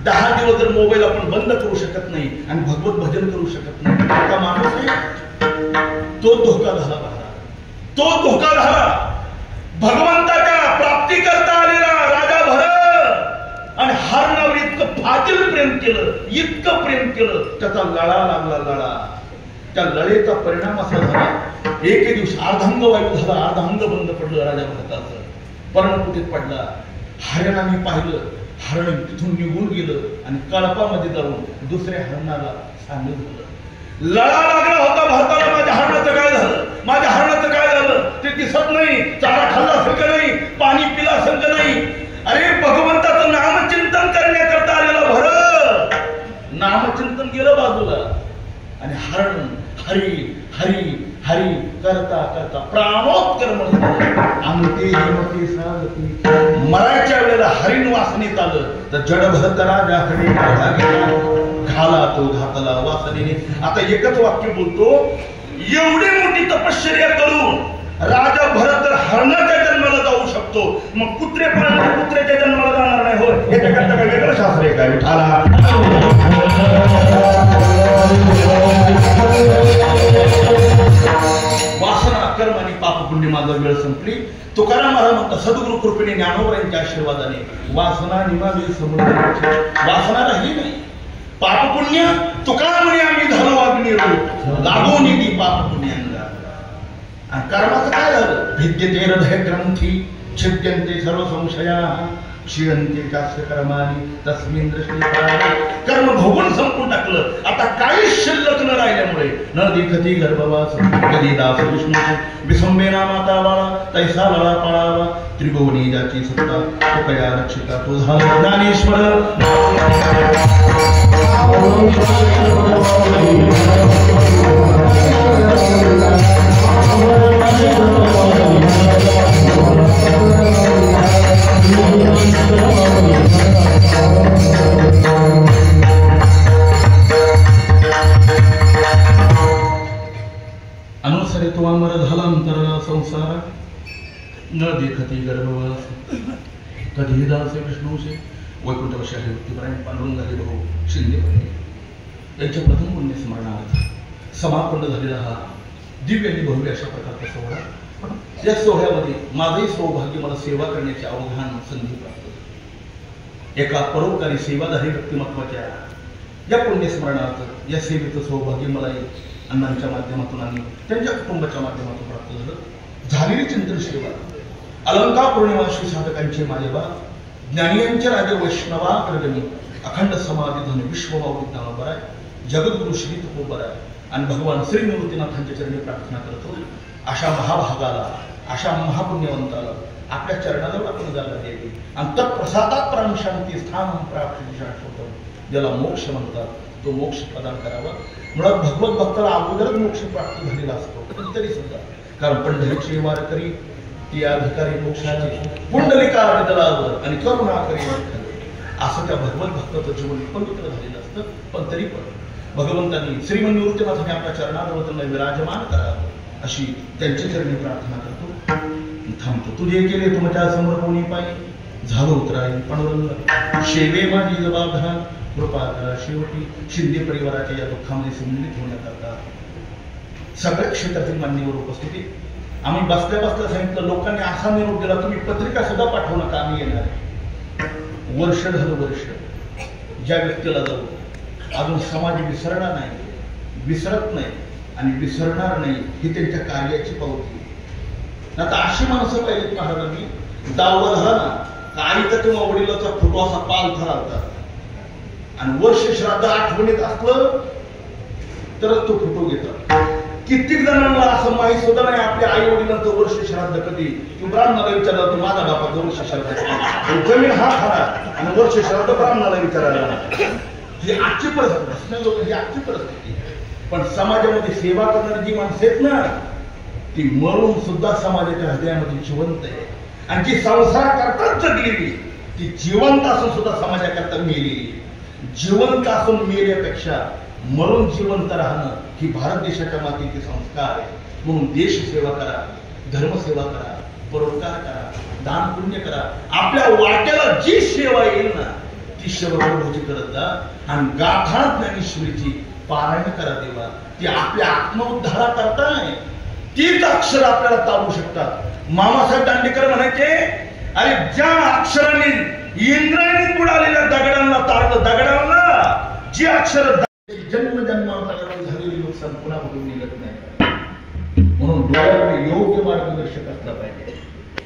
10 दिवस जर मोबाईल आपण बंद करू शकत नाही आणि भगवत भजन करू शकत नाही, का माणूस आहे? तो धोका झाला महाराज. तो धोका झाला. भगवंताच्या प्राप्ती करता आलेला राजा भरत आणि हरणावर इतकं फाजील प्रेम केलं, इतकं प्रेम केलं, त्याचा लळा लागला. लळा, त्या लळेचा परिणाम असा झाला, एके दिवशी अर्धांग वायू झाला, अर्धांग बंद पडलं राजा भरताचं. पर्णकुटीत पडला. हरणाने पाहिलं, हरण तिथून निघून गेलं आणि कळपामध्ये जाऊन दुसऱ्या हरणाला सामील झालं. लळा लागला होता भारताला माझ्या हरणाचं काय झालं, माझ्या हरणाचं काय झालं ते दिसत नाही. चारा खाल्ला असेल का नाही, पाणी पिला असेल का नाही. अरे भगवंताचं नामचिंतन करण्याकरता आलेला भरत नामचिंतन गेलं बाजूला आणि हरण हरी हरी हरी करता करता प्राणोत्कर्म अंगठी हिमती साधती. मरायच्या वेळेला हरिण वासनेत आलं तर जडभरत राजाकडे घाला तो घातला वासनेने. आता एकच वाक्य बोलतो, एवढी मोठी तपश्चर्या करून राजा भरत तर हरणाच्या जन्माला जाऊ शकतो, मग कुत्रेपर्यंत कुत्र्याच्या जन्माला जाणार नाही. होय, याच्याकरता काय वेगळं शास्त्र आहे काय विठाला. वासना कर्म आणि पाप पुण्य माझा वेळ संपली. तुकाराम महाराज म्हणतात सद्गुरु कृपेने ज्ञानोबरांच्या आशीर्वादाने वासना निमावी समुद्राची वासना राहिली नाही. पाप पुण्य तुकाराम म्हणे आम्ही झालो अग्निरूप लागून ती पाप पुण्यांना. आणि कर्माचं काय झालं, भिद्यते हृदय ग्रंथी छिद्यन्ते सर्व संशया क्षीयन्ते चास्य कर्माणि तस्मिन् दृष्टी कर्म भोगून संपून टाकलं. आता काहीच शिल्लक न राहिल्यामुळे न देखती गर्भवास कधी दास विष्णूचे विसंबेना माता बाळा तैसा लळा पाळावा त्रिभुवनी ज्याची सत्ता तो कया रक्षिता तो झाला ज्ञानेश्वर. अनुसरे तो अमर झाला अंतरला संसार न देखती गर्भवास कधी दास विष्णूचे वैकुंठवशी आहे वृत्तीपरायण पांडुरंग झाले भाऊ शिंदे यांच्या प्रथम पुण्य स्मरणार्थ समापन्न झालेला हा दिव्य आणि भव्य अशा प्रकारचा सोहळा. या सोहळ्यामध्ये माझंही सौभाग्य मला सेवा करण्याची अवघान संधी प्राप्त झाली. एका परोपकारी सेवाधारी व्यक्तिमत्वाच्या या पुण्यस्मरणार्थ या सेवेचं सौभाग्य मला अण्णांच्या माध्यमातून आणि त्यांच्या कुटुंबाच्या माध्यमातून प्राप्त झालं. झालेली चिंतन सेवा अलंकार पौर्णिमाशी साधकांचे मालेबा ज्ञानियांचे राजे वैष्णवाग्रगणी अखंड समाधी धन विश्वमावृत ज्ञानोबराय जगद्गुरु श्री तुकोबराय आणि भगवान श्री निवृत्तीनाथांच्या चरणी प्रार्थना करतो. अशा महाभागाला अशा महापुण्यवंताला आपल्या चरणाजवळ आपण जायला द्यावी आणि तत्प्रसादात प्राणशांती स्थान प्राप्ती शाश्वत ज्याला मोक्ष म्हणतात तो मोक्ष प्रदान करावा. मुळात भगवत भक्ताला अगोदरच मोक्ष प्राप्ती झालेला असतो पण तरी सुद्धा कारण पंढरीची वारकरी ती अधिकारी मोक्षाची पुंडलिका दलावर आणि करुणा करी असं त्या भगवत भक्ताचं जीवन पवित्र झालेलं असतं. पण तरी पण भगवंतांनी श्रीमन निवृत्तीनाथाने आपल्या चरणाजवळ त्यांना विराजमान करावं अशी त्यांच्या चरणी प्रार्थना करतो. थांबतो. तुझे केले तुमच्या समोर कोणी पाहिजे झालो उतराई पांडुरंग शेवे माझी जबाबदार कृपा करा शेवटी. शिंदे परिवाराच्या या दुःखामध्ये सम्मिलित होण्याकरता सगळ्या क्षेत्रातील मान्यवर उपस्थिती. आम्ही बसल्या बसल्या सांगितलं लोकांनी असा निरोप दिला तुम्ही पत्रिका सुद्धा पाठवू नका आम्ही येणार आहे. वर्ष झालं वर्ष ज्या व्यक्तीला जाऊ अजून समाज विसरणार नाही, विसरत नाही आणि विसरणार नाही ही त्यांच्या कार्याची पावती. आता अशी माणसं पाहिजेत महाराजांनी. दावा झाला ना काही तर किंवा वडिलाचा फोटो असा पाल ठरवतात आणि वर्ष श्राद्ध आठवणीत असलं तरच तो फोटो घेतात. कित्येक जणांना असं माहीत सुद्धा नाही आपल्या आई वडिलांचं वर्ष श्राद्ध कधी. तू ब्राह्मणाला विचारला तू माझा बापाचं वर्ष श्राद्ध जमीन हा खरा आणि वर्ष श्राद्ध ब्राह्मणाला विचारायला. ही आजची परिस्थिती ही आजची परिस्थिती. पण समाजामध्ये सेवा करणारी जी माणसं आहेत ना ती मरून सुद्धा समाजाच्या हृदयामध्ये जिवंत आहे आणि जी संसार करताच जगलेली ती जिवंत असून सुद्धा समाजाकरता मेलेली. जिवंत असून मेल्यापेक्षा मरून जिवंत राहणं ही भारत देशाच्या मातीचे संस्कार आहे. म्हणून देश सेवा करा, धर्मसेवा करा, परोपकार करा, दान पुण्य करा. आपल्या वाट्याला जी सेवा येईल ना ती सेवा प्रभूची करत जा आणि गाथा ज्ञानेश्वरीची पारायण करा देवा. ती आपल्या आत्मउद्धारा करता नाही तीच अक्षर आपल्याला तारू शकतात. मामासाहेब दांडेकर म्हणायचे अरे ज्या अक्षराने इंद्रायणी बुडालेल्या दगडांना तारलं दगडांना जी अक्षर जन्म जन्मांतरावर झालेली नुकसान पुन्हा कुठून निघत नाही. म्हणून डोळ्याकडे योग्य मार्गदर्शक असला पाहिजे.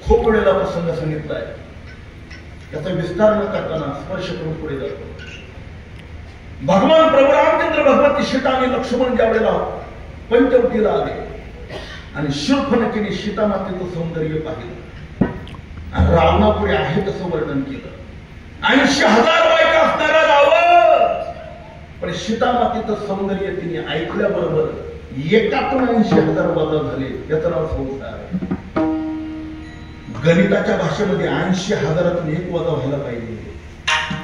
खूप वेळेला प्रसंग सांगितलाय त्याचा विस्तार न करताना स्पर्श करून पुढे जातो. भगवान प्रभू रामचंद्र भगवती सीता आणि लक्ष्मण ज्या वेळेला पंचवटीला आले आणि शूर्पणखेने सीतामातेचं सौंदर्य पाहिलं आणि रावणापुढे आहे तसं वर्णन केलं. 80,000 बायका असणारा रावण, पण सीतामातेचं सौंदर्य तिने ऐकल्याबरोबर एकातून 80,000 वजा झाले. याचं नाव संसार आहे. गणिताच्या भाषेमध्ये 80,000तून 1 वजा व्हायला पाहिजे,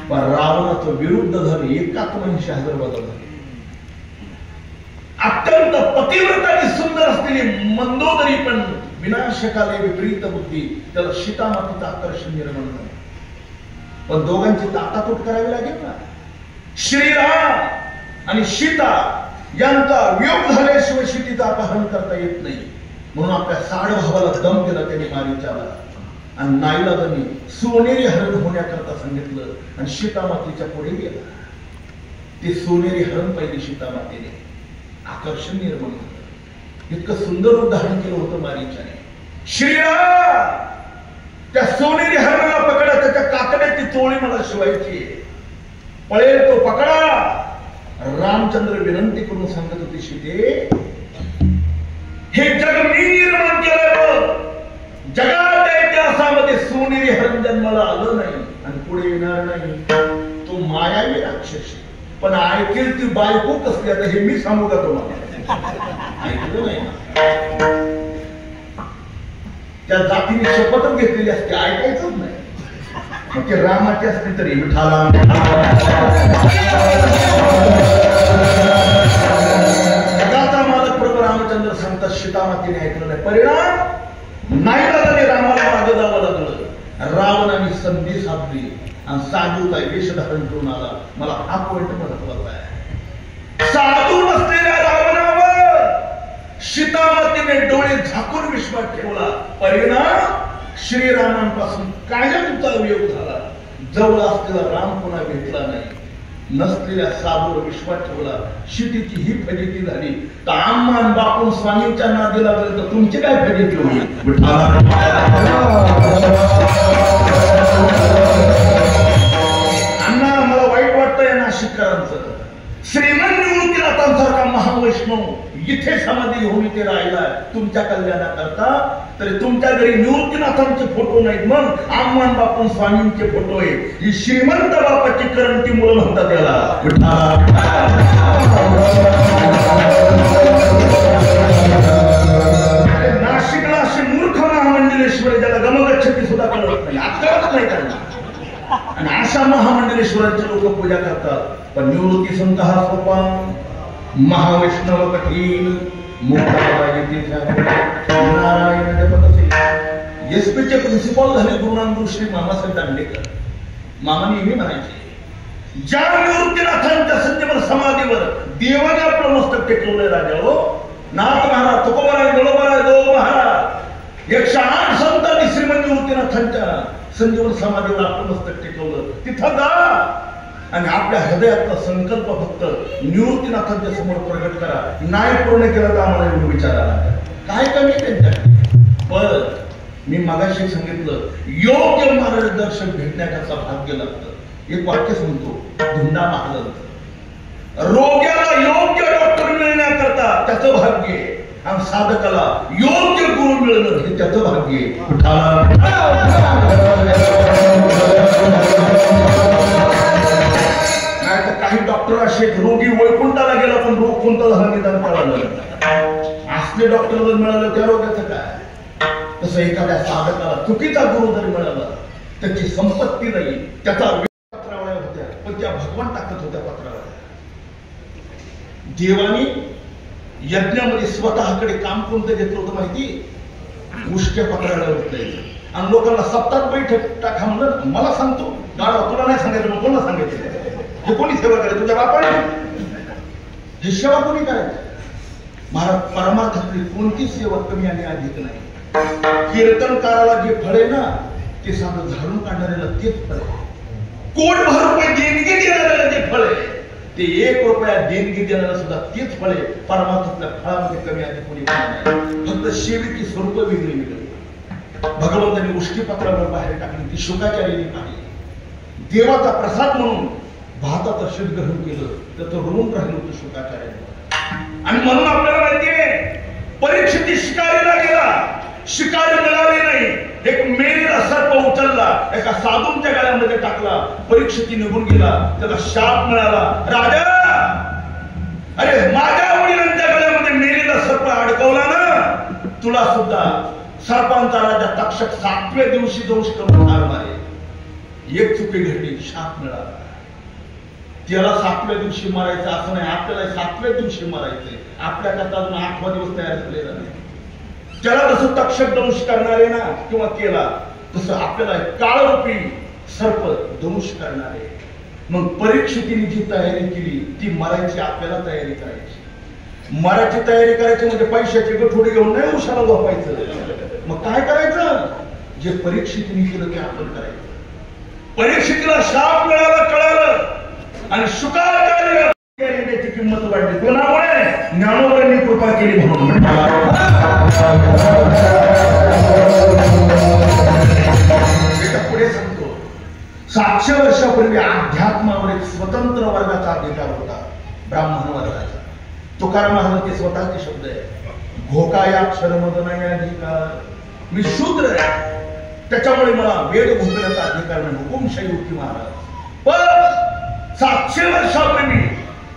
पण रावणाचं विरुद्ध झालं, एकातून 80,000 वजा झाले. अत्यंत पतिव्रत आणि सुंदर असलेली मंदोदरी पण विनाशकाले विपरीत बुद्धी, त्याला सीतामातेचं आकर्षण निर्माण झालं. पण दोघांची ताटातूट करावी लागेल ना. श्रीराम आणि सीता यांचा वियोग झाल्याशिवाय सीतेचं अपहरण करता येत नाही. म्हणून आपल्या साडभावाला दम दिला त्याने मारीच्याला आणि नाईलाजाने सोनेरी हरण होण्याकरता सांगितलं आणि सीतामातेच्या पुढे गेला. ते सोनेरी हरण पाहिजे सीतामातेने, आकर्षण निर्माण झालं. इतकं सुंदर उदाहरण केलं होतं मारीच्याने. श्रीराम त्या सोनेरी हरणाला पकडा, त्याच्या काकड्याची चोळी मला शिवायची, पळेल तो पकडा. रामचंद्र विनंती करून सांगत होते, सीते हे जग मी निर्माण केलं, जगाच्या इतिहासामध्ये सोनेरी हरण जन्माला आलं नाही आणि पुढे येणार नाही. तो मायावी राक्षस, पण ऐकेल ती बायको कसली आता हे मी सांगू का तुम्हाला? ऐकलं नाही ना. त्या जातीने शपथच घेतलेली असते, ऐकायचंच नाही. मग ते रामाची असते तरी विठाला जगाचा मालक प्रभू रामचंद्र सांगतात, सीतामातेने ऐकलं नाही. परिणाम नाईलाजाने रामाला मागे जावं लागलं. रावणाने संधी साधली आणि साधूचा वेश धारण करून आला. मला हा पॉइंट महत्वाचा आहे. साधू नसलेल्या रावणावर सीतामातेने डोळे झाकून विश्वास ठेवला. परिणाम श्रीरामांपासून कायमचा वियोग झाला. जवळ असलेला राम पुन्हा भेटला नाही. नसलेल्या साधूवर विश्वास ठेवला. सीतेची ही फजिती झाली तर आम्मान बापून स्वामींच्या नादी लागले तर तुमची काय फजिती होईल? अण्णा मला वाईट वाटतंय नाशिककरांचं. श्रीमंत निवृत्तीनाथांसारखा महावैष्णव इथे समाधी घेऊन इथे राहिला तुमच्या कल्याणाकरता, तरी तुमच्या घरी निवृत्तीनाथांचे फोटो नाहीत, मग आम्मान बापून स्वामींचे फोटो आहे. ही श्रीमंत बापाची करंटी मुलं म्हणतात त्याला. नाशिकला असे मूर्ख महामंडलेश्वर ज्याला गमगच्छती सुद्धा कळत नाही, आत्ताच नाही त्यांना. आणि अशा महामंडलेश्वरांची लोक पूजा करतात. पण निवृत्ती संत हा सोपा, महावैष्णव कठीण, नारायण जपत असे. एसपीचे प्रिन्सिपल झाले गुरुनानक श्री मामासाहेब दांडेकर. मामा नेहमी म्हणायचे, ज्या निवृत्तीनाथांच्या संजीवन समाधीवर देवाने आपलं मस्तक टेकवलंय राजा हो, नाथ महाराज, तुकोबाराय, गणोबाराय, देव महाराज, 108 संतांनी श्रीमंत निवृत्तीनाथांच्या संजीवन समाधीवर आपलं मस्तक टेकवलं. तिथं जा आणि आपल्या हृदयातला संकल्प फक्त निवृत्तीनाथांच्या समोर प्रगट करा. नाही पूर्ण केला तर आम्हाला एवढं विचारायला काय कमी त्यांच्याकडे. पण मी मगाशी सांगितलं, योग्य मार्गदर्शक भेटण्याकरता भाग्य लागतं. एक वाक्य सांगतो धुंडा महाराज, रोग्याला योग्य डॉक्टर मिळण्याकरता त्याचं भाग्य आहे आणि साधकाला योग्य गुरु मिळणं हे त्याचं भाग्य आहे. नाही तर काही डॉक्टर असे रोगी वैकुंठाला गेला पण रोग कोणता झाला निदान कळालं. असले डॉक्टर जर मिळालं त्या रोगाचं काय. तसं एखाद्या साधकाला चुकीचा गुरु जर मिळाला, त्याची संपत्ती नाही, त्याचा पत्रावळ्या होत्या, पण त्या भगवान टाकत होत्या पत्रावळ्या. देवानी यज्ञामध्ये स्वतःकडे काम कोणतं घेतलं होतं माहिती? उष्ट पत्रावळ्या होत्या. आणि लोकांना सप्ताह बैठक टाका म्हणलं. मला सांगतो गाडा, तुला नाही सांगायचं मग कोणाला सांगायचं? हे कोणी सेवा करायचं? तुझ्या बापाने. हे सेवा कोणी करायचं? महाराज परमार्थातली कोणती सेवा कमी आणि अधिक नाही. कीर्तनकाराला जे फळ आहे ना, ते साधं झाडून काढणाऱ्याला तेच फळ आहे. कोटभर रुपये देणगी देणाऱ्याला जे फळ आहे, ते 1 रुपया देणगी देणारा सुद्धा तेच फळ आहे. परमार्थातल्या फळामध्ये कमी अधिक कोणी नाही. फक्त सेवेची स्वरूप वेगळी वेगळी. भगवंतांनी उष्टीपत्रावर बाहेर टाकली, ती शुकाचार्याने पाहिली. देवाचा प्रसाद म्हणून भाताचं शीत ग्रहण केलं, त्याचं ऋण राहिलं होतं शुकाचार्याने. आणि म्हणून आपल्याला माहितीये? परीक्षित शिकारीला गेला, शिकारी मिळाली नाही, एक मेलेला सर्प उचलला, एका साधूंच्या गळ्यामध्ये टाकला, परीक्षित निघून गेला, त्याला शाप मिळाला. राजा, अरे माझ्या वडिलांच्या गळ्यामध्ये मेलेला सर्प अडकवला ना, तुला सुद्धा सर्पांचा राजा तक्षक 7व्या दिवशी दोष करून मारणार आहे. एक चुकी घडली, शाप मिळाला. त्याला 7व्या दिवशी मारायचं असं नाही, आपल्याला 7व्या दिवशी मारायचंय. आपल्याकरता अजून 8वा दिवस तयार झालेला नाही. त्याला जसं तक्षक दंश करणारे ना किंवा केला, तसं आपल्याला काळरूपी सर्प दंश करणारे. मग परीक्षितीने जी तयारी केली ती मरायची, आपल्याला तयारी करायची. मराठी तयारी करायची म्हणजे पैशाची गठोडी घेऊन नाही उशाला झोपायचं. मग काय करायचं? जे परीक्षितीने केलं ते आपण करायचं. परीक्षितीला शाप मिळाला, कळालं, आणि शुकाचार्य त्याची किंमत वाढली. कोणामुळे? ज्ञानोबांनी कृपा केली म्हणून. पुढे सांगतो, 700 वर्षापूर्वी अध्यात्मावर एक स्वतंत्र वर्गाचा अधिकार होता, ब्राह्मण वर्गाचा. तुकाराम महाराजांचे स्वतःचे शब्द आहे, घोका या अक्षरमध नाही अधिकार, मी शूद्र आहे, त्याच्यामुळे मला वेद घोकण्याचा अधिकार नाही. हुकुमशाही होती महाराज. पण 700 वर्षापूर्वी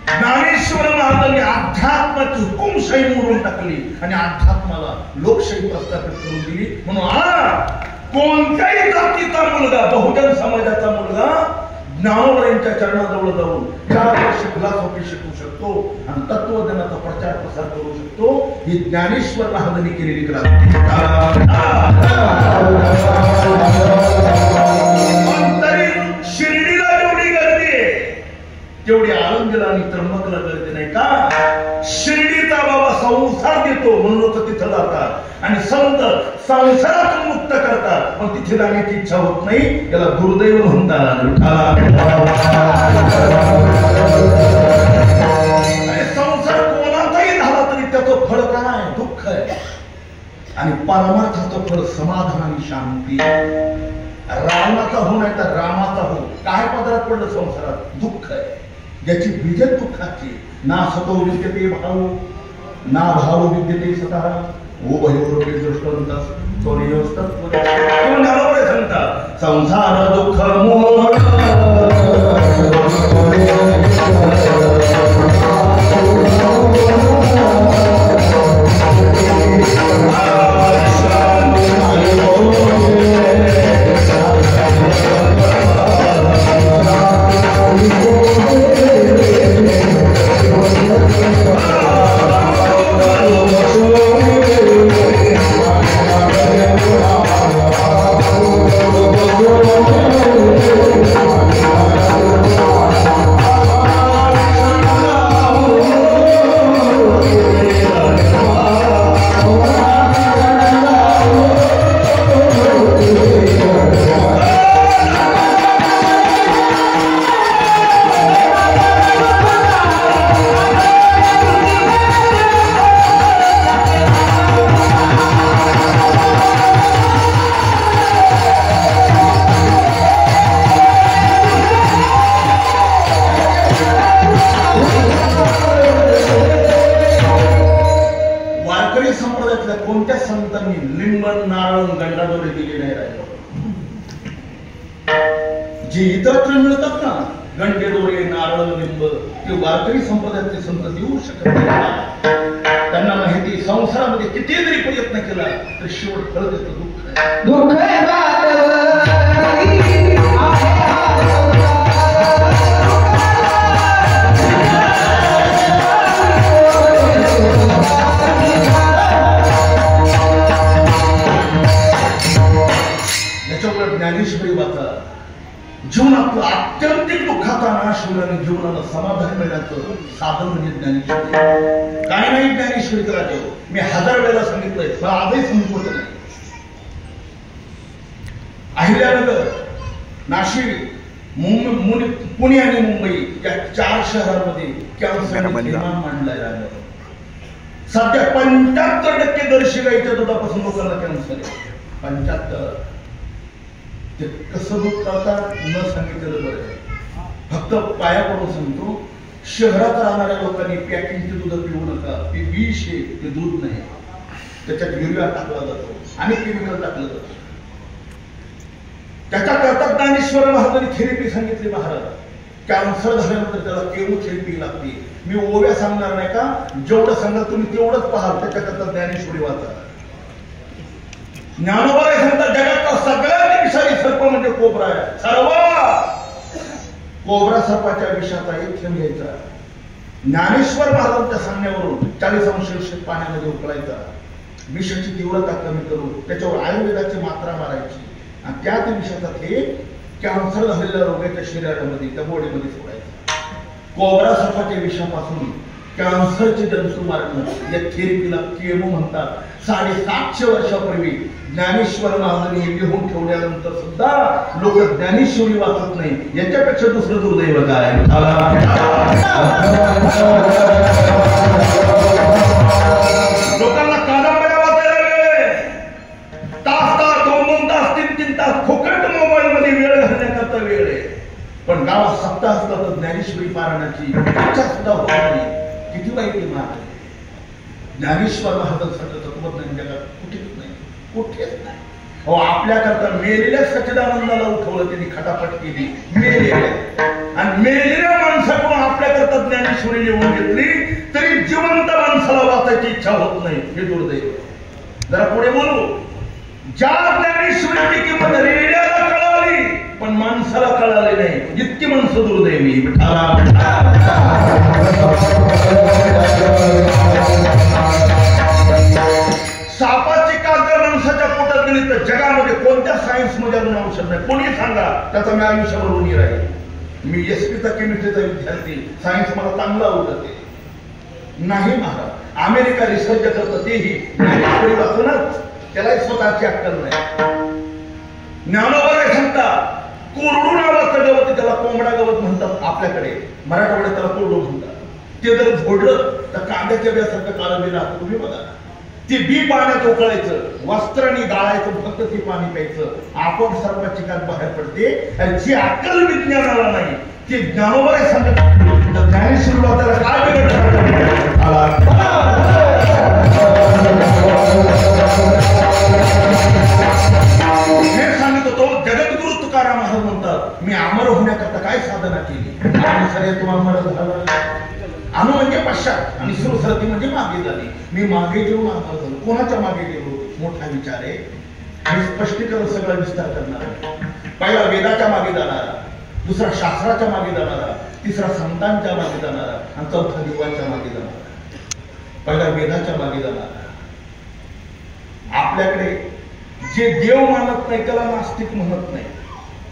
ज्ञानेश्वर महाराजांनी अध्यात्माची हुकुमशाही मोडून टाकली आणि अध्यात्माला लोकशाही प्रस्थापित करून दिली. म्हणून कोणत्याही जातीचा मुलगा, बहुजन समाजाचा मुलगा ज्ञानोबा यांच्या चरणाजवळ जाऊन 4 वर्ष फिलॉसॉफी शिकू शकतो आणि तत्वज्ञानाचा प्रचार प्रसार करू शकतो. ही ज्ञानेश्वर महाराजांनी केलेली क्रांती. शिर्डीला जेवढी गर्दी आहे तेवढी आळंदीला आणि त्र्यंबकला गर्दी नाही का? शिर्डीचा बाबा संसार देतो म्हणून लोक तिथं जातात आणि संत संसारातून मुक्त करतात, पण तिथे जाण्याची इच्छा होत नाही. याला दुर्दैव म्हणतात. आणि संसार कोणाचाही झाला तरी त्याचं फळ काय? दुःख आहे. आणि परमार्थाचं फळ समाधान आणि शांती. रावणाचा हो नाही तर रामाचा हो, काय पदरात पडलं संसारात? दुःख आहे. ज्याची बीज दुःखाची, ना सतो विद्यते भाव ना भाव विद्यते सतः उभयोरपि दृष्टांतः त्वरियोस्तत्व. किंवा नावापुढे सांगतात, संसार दुःख मोह कोणत्या संतांनी लिंबन नारळ गंडादोरे दिले नाही राहिले. जे इतरत्र मिळतात ना, गंडे दोरे नारळ लिंब, ते वारकरी संप्रदायातले संत देऊ शकत नाही. त्यांना माहिती संसारामध्ये किती जरी प्रयत्न केला तर शेवट फळ त्याचं दुःख आहे. दुःख ज्ञानेश्वरी वाचा. जीवनातलं आत्यंतिक दुःखाचा नाश होण्याने जीवनाला समाधान मिळण्याचं साधन म्हणजे ज्ञानेश्वरी. काय नाही ज्ञानेश्वरी करायचं, मी 1000 वेळेला सांगितलंय, पण आजही संपत नाही. अहिल्यानगर, नाशिक, पुणे आणि मुंबई या 4 शहरांमध्ये कॅन्सर मांडलाय. सध्या 75% दर्शी गाईच्या दुधापासून लोकांना कॅन्सर आहे. 75. कसं दूध करतात न सांगितलेलं बरं. फक्त पाया पडून सांगतो, शहरात राहणाऱ्या लोकांनी पॅकिंगचे दूध पिऊ नका, ते विष आहे, ते दूध नाही. त्याच्यात युरिया टाकला जातो आणि केमिकल टाकलं जातं. त्याच्याकरता ज्ञानेश्वर महाराजांनी थेरपी सांगितली. महाराज कॅन्सर झाल्यानंतर त्याला केमोथेरपी लागते. मी ओव्या सांगणार नाही का, जेवढं सांगा तुम्ही तेवढंच पाहाल. त्याच्याकरता ज्ञानेश्वरी वाचा. ज्ञानोबा सांगतात जगातला सगळ्यात विषारी सर्प म्हणजे कोबरा आहे. सर्व कोबरा सर्पाच्या विषाचा एक थेंब घ्यायचा, ज्ञानेश्वर महाराजांच्या सांगण्यावरून 40 अंश पाण्यामध्ये उकळायचा, विषाची तीव्रता कमी करून त्याच्यावर आयुर्वेदाची मात्रा मारायची आणि त्याच विषाचा थेंब कॅन्सर झालेल्या रोगाच्या शरीरामध्ये त्या बॉडीमध्ये सोडायचा. कोबरा सर्पाच्या विषापासून कॅन्सरचे जंतू मारणं या थेरपीला केमो म्हणतात. 750 वर्षापूर्वी ज्ञानेश्वर महाराजांनी लिहून ठेवल्यानंतर सुद्धा लोक ज्ञानेश्वरी वाचत नाही. याच्यापेक्षा दुसरं दुर्दैव काय? लोकांना कादंबऱ्या वाचायला वेळ, तास 2 तास 3 तास फुकट मोबाईल मध्ये वेळ घालण्याकरता वेळ आहे. पण गावात सप्ताह असतात तर ज्ञानेश्वरी पारायणाची इच्छा सुद्धा होत नाही. किती वाईट महाराज. ज्ञानेश्वर महाराजांसारखं तत्वज्ञान जगात कुठेच नाही, कुठेच नाही. हो, आपल्याकरता मेलेल्या सच्चिदानंदाला उठवलं, त्यांनी खटापट केली मेलेल्या, आणि मेलेल्या माणसाकडून आपल्याकरता ज्ञानेश्वरी लिहून घेतली तरी जिवंत माणसाला वाचायची इच्छा होत नाही. हे दुर्दैव. जरा पुढे बोलू. ज्या ज्ञानेश्वरीची किंमत रेड्याला कळाली पण माणसाला कळाली नाही, इतकी माणसं दुर्दैवी. सापाची काजळ माणसाच्या पोटात गेली तर जगामध्ये कोणत्या सायन्स मध्ये अजून औषध नाही. कोणी सांगा, त्याचा मी आयुष्यावर ऋणी राहील. मी एसपीचा केमिस्ट्रीचा विद्यार्थी, सायन्स मला चांगला आवडते नाही. महाराज अमेरिका रिसर्च करतं, तेही ज्ञानेश्वरी वाचूनच. त्याला स्वतःची अक्कल नाही. ज्ञानोबा सांगतात कोरडू नावाचं गवत, त्याला कोंबडा गवत म्हणतात आपल्याकडे, मराठवाड्यात त्याला कोरडू म्हणतात. ते जर झोडलं तर कांद्याच्या बियासारखं काळं बी राहतं. तुम्ही बघा, ते बी पाण्यात उकळायचं, वस्त्राने गाळायचं, फक्त ते पाणी प्यायचं. आपण सर्वांची कात बाहेर पडते. जी अक्कल विज्ञानाला नाही ते ज्ञानोबा सांगतात. ज्ञानेश्वर वाचायला काय बिघडलं? हे सांगत होतो. जगद्गुरु तुकाराम महाराज म्हणतात, मी अमर होण्याकरता काय साधना केली? तुम्हाला झाला. अनु म्हणजे पश्चात आणि सुरसरती म्हणजे मागे झाली. मी मागे गेलो, अमर झालो. कोणाच्या मागे गेलो? मोठा विचार आहे. मी स्पष्टीकरण सगळं विस्तार करणार. पहिला वेदाच्या मागे जाणारा, दुसरा शास्त्राच्या मागे जाणारा, तिसरा संतांच्या मागे जाणारा आणि चौथा देवाच्या मागे जाणारा. पहिला वेदाच्या मागे जाणारा. आपल्याकडे जे देव मानत नाही त्याला नास्तिक म्हणत नाही.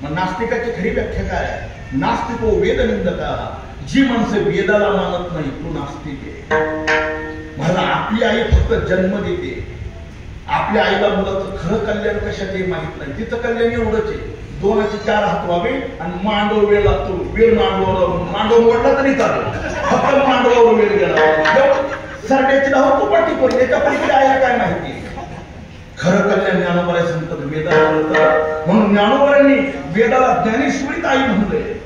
मग नास्तिकाची खरी व्याख्या काय आहे? नास्तिक हो वेद निंदका. जी माणसं वेदाला मानत नाही तो नास्तिक आहे. मला आपली आई फक्त जन्म देते. आपल्या आईला मुलाचं खरं कल्याण कशाचे माहित नाही. तिचं कल्याण एवढंच आहे, 2चे 4 हात व्हावे आणि मांडव वेळ लागतो. वेळ मांडव मोडला तरी चालेल, फक्त मांडवावर वेळ गेला. सरड्याची धाव तू पाठी पडली. त्याच्या पलीकडे आईला काय माहिती? खरं कल्याण ज्ञानोबा सांगतात वेदाला. म्हणून ज्ञानोबांनी वेदाला ज्ञानेश्वरीत आई म्हणलंय.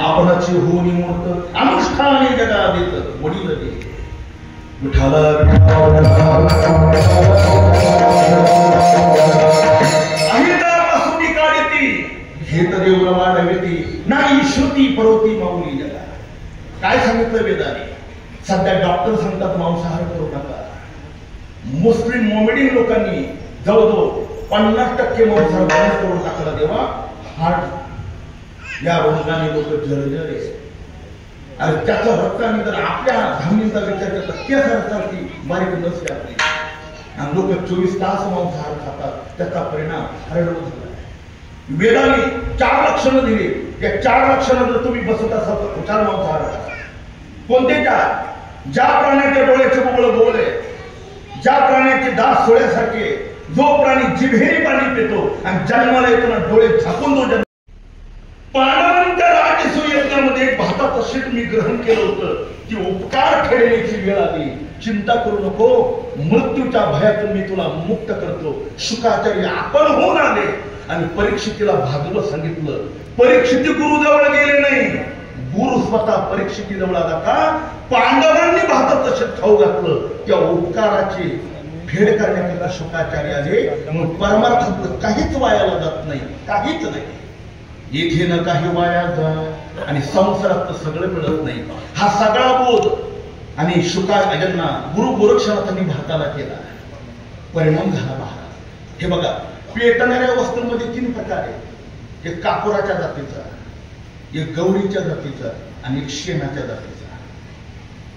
आपणाची होणी मूर्त अनुष्ठाने जगा देत वडील दे. विठाला अहितापासून काढती घेत देव वाढवेती नाही श्रुती परोती माऊली जगा. काय सांगितलं वेदाने? सध्या डॉक्टर सांगतात मांसाहार करू नका. मुस्लिम मोमेडियन लोकांनी जवळजवळ 50% मांसाहार बंद करून टाकला. तेव्हा हार्ट या रोगाने लोक जर्जर आहे. आणि त्याच्या रक्ताने जर आपल्या धामणीचा विचार करतात, केसारसारखी बारीक नसते आपली, आणि लोक 24 तास मांसाहार खातात. त्याचा परिणाम हरडवून झाला. वेदाने 4 लक्षणं दिली. या 4 लक्षणं जर तुम्ही बसत असाल तर 4 मांसाहार करा. कोणते 4? ज्या प्राण्याच्या डोळ्याचे बुबळ गोल, ज्या प्राण्याचे दात सोळ्यासारखे, जो प्राणी जिभेने पाणी पितो आणि जन्माला येताना डोळे झाकून तो जन्म. पांडवांच्या राजसूय यज्ञामध्ये भाताचं शीट मी ग्रहण केलं होतं. ती उपकार फेडण्याची वेळ आली. चिंता करू नको, मृत्यूच्या भयातून मी तुला मुक्त करतो. शुकाचार्य आपण होऊन आले आणि परीक्षितीला भागवत सांगितलं. परीक्षिती गुरुजवळ गेले नाही, गुरु स्वतः परीक्षितीजवळ आला. का? पांडवांनी भातात तसे खाऊ घातलं. त्या उपकाराची फेड करण्याकरता शुकाचार्य आले. मग परमार्थात काहीच वायाला जात नाही, काहीच नाही. इथे न काही वाया जा आणि संसारात तर सगळं मिळत नाही, हा सगळा बोध आणि शुकाचार्यांना गुरु गोरक्षनाथांनी भाताला केला. परिणाम झाला महाराज. हे बघा, पेटणाऱ्या वस्तूंमध्ये 3 प्रकार आहेत. एक कापुराच्या जातीचा, एक गौरीच्या जातीचा आणि एक शेणाच्या जातीचा.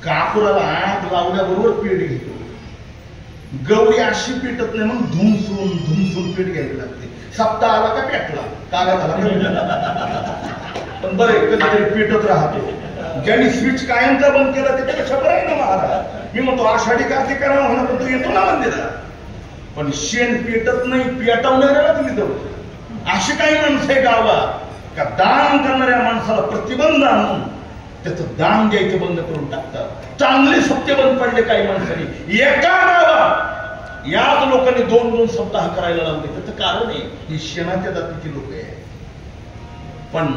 कापुराला आग लावल्याबरोबर पेट घेतो, गौरी अशी पेटत नाही, मग धुमसून पेट घ्यायला लागते. सप्ताह आला का पेटला, कागद आला पण बरं कधीतरी पेटत राहतो. ज्यांनी स्विच कायमचा बंद केला त्याच्यापेक्षा बरं आहे ना महाराज. मी म्हणतो आषाढी कार्तिक म्हणा, पण तू येतो ना मंदिरात, पण शेण पेटत नाही, पेटवणाऱ्याला तुम्ही जाऊ. अशी काही माणसं आहे गावात का दान करणाऱ्या माणसाला प्रतिबंध आणून त्याचं दान द्यायचं बंद करून टाकतात. चांगले सत्य बंद पडले काही माणसांनी. एका गावात याच लोकांनी 2-2 सप्ताह करायला लावले. त्याचं कारण आहे ही शेणाच्या जातीची लोक आहे. पण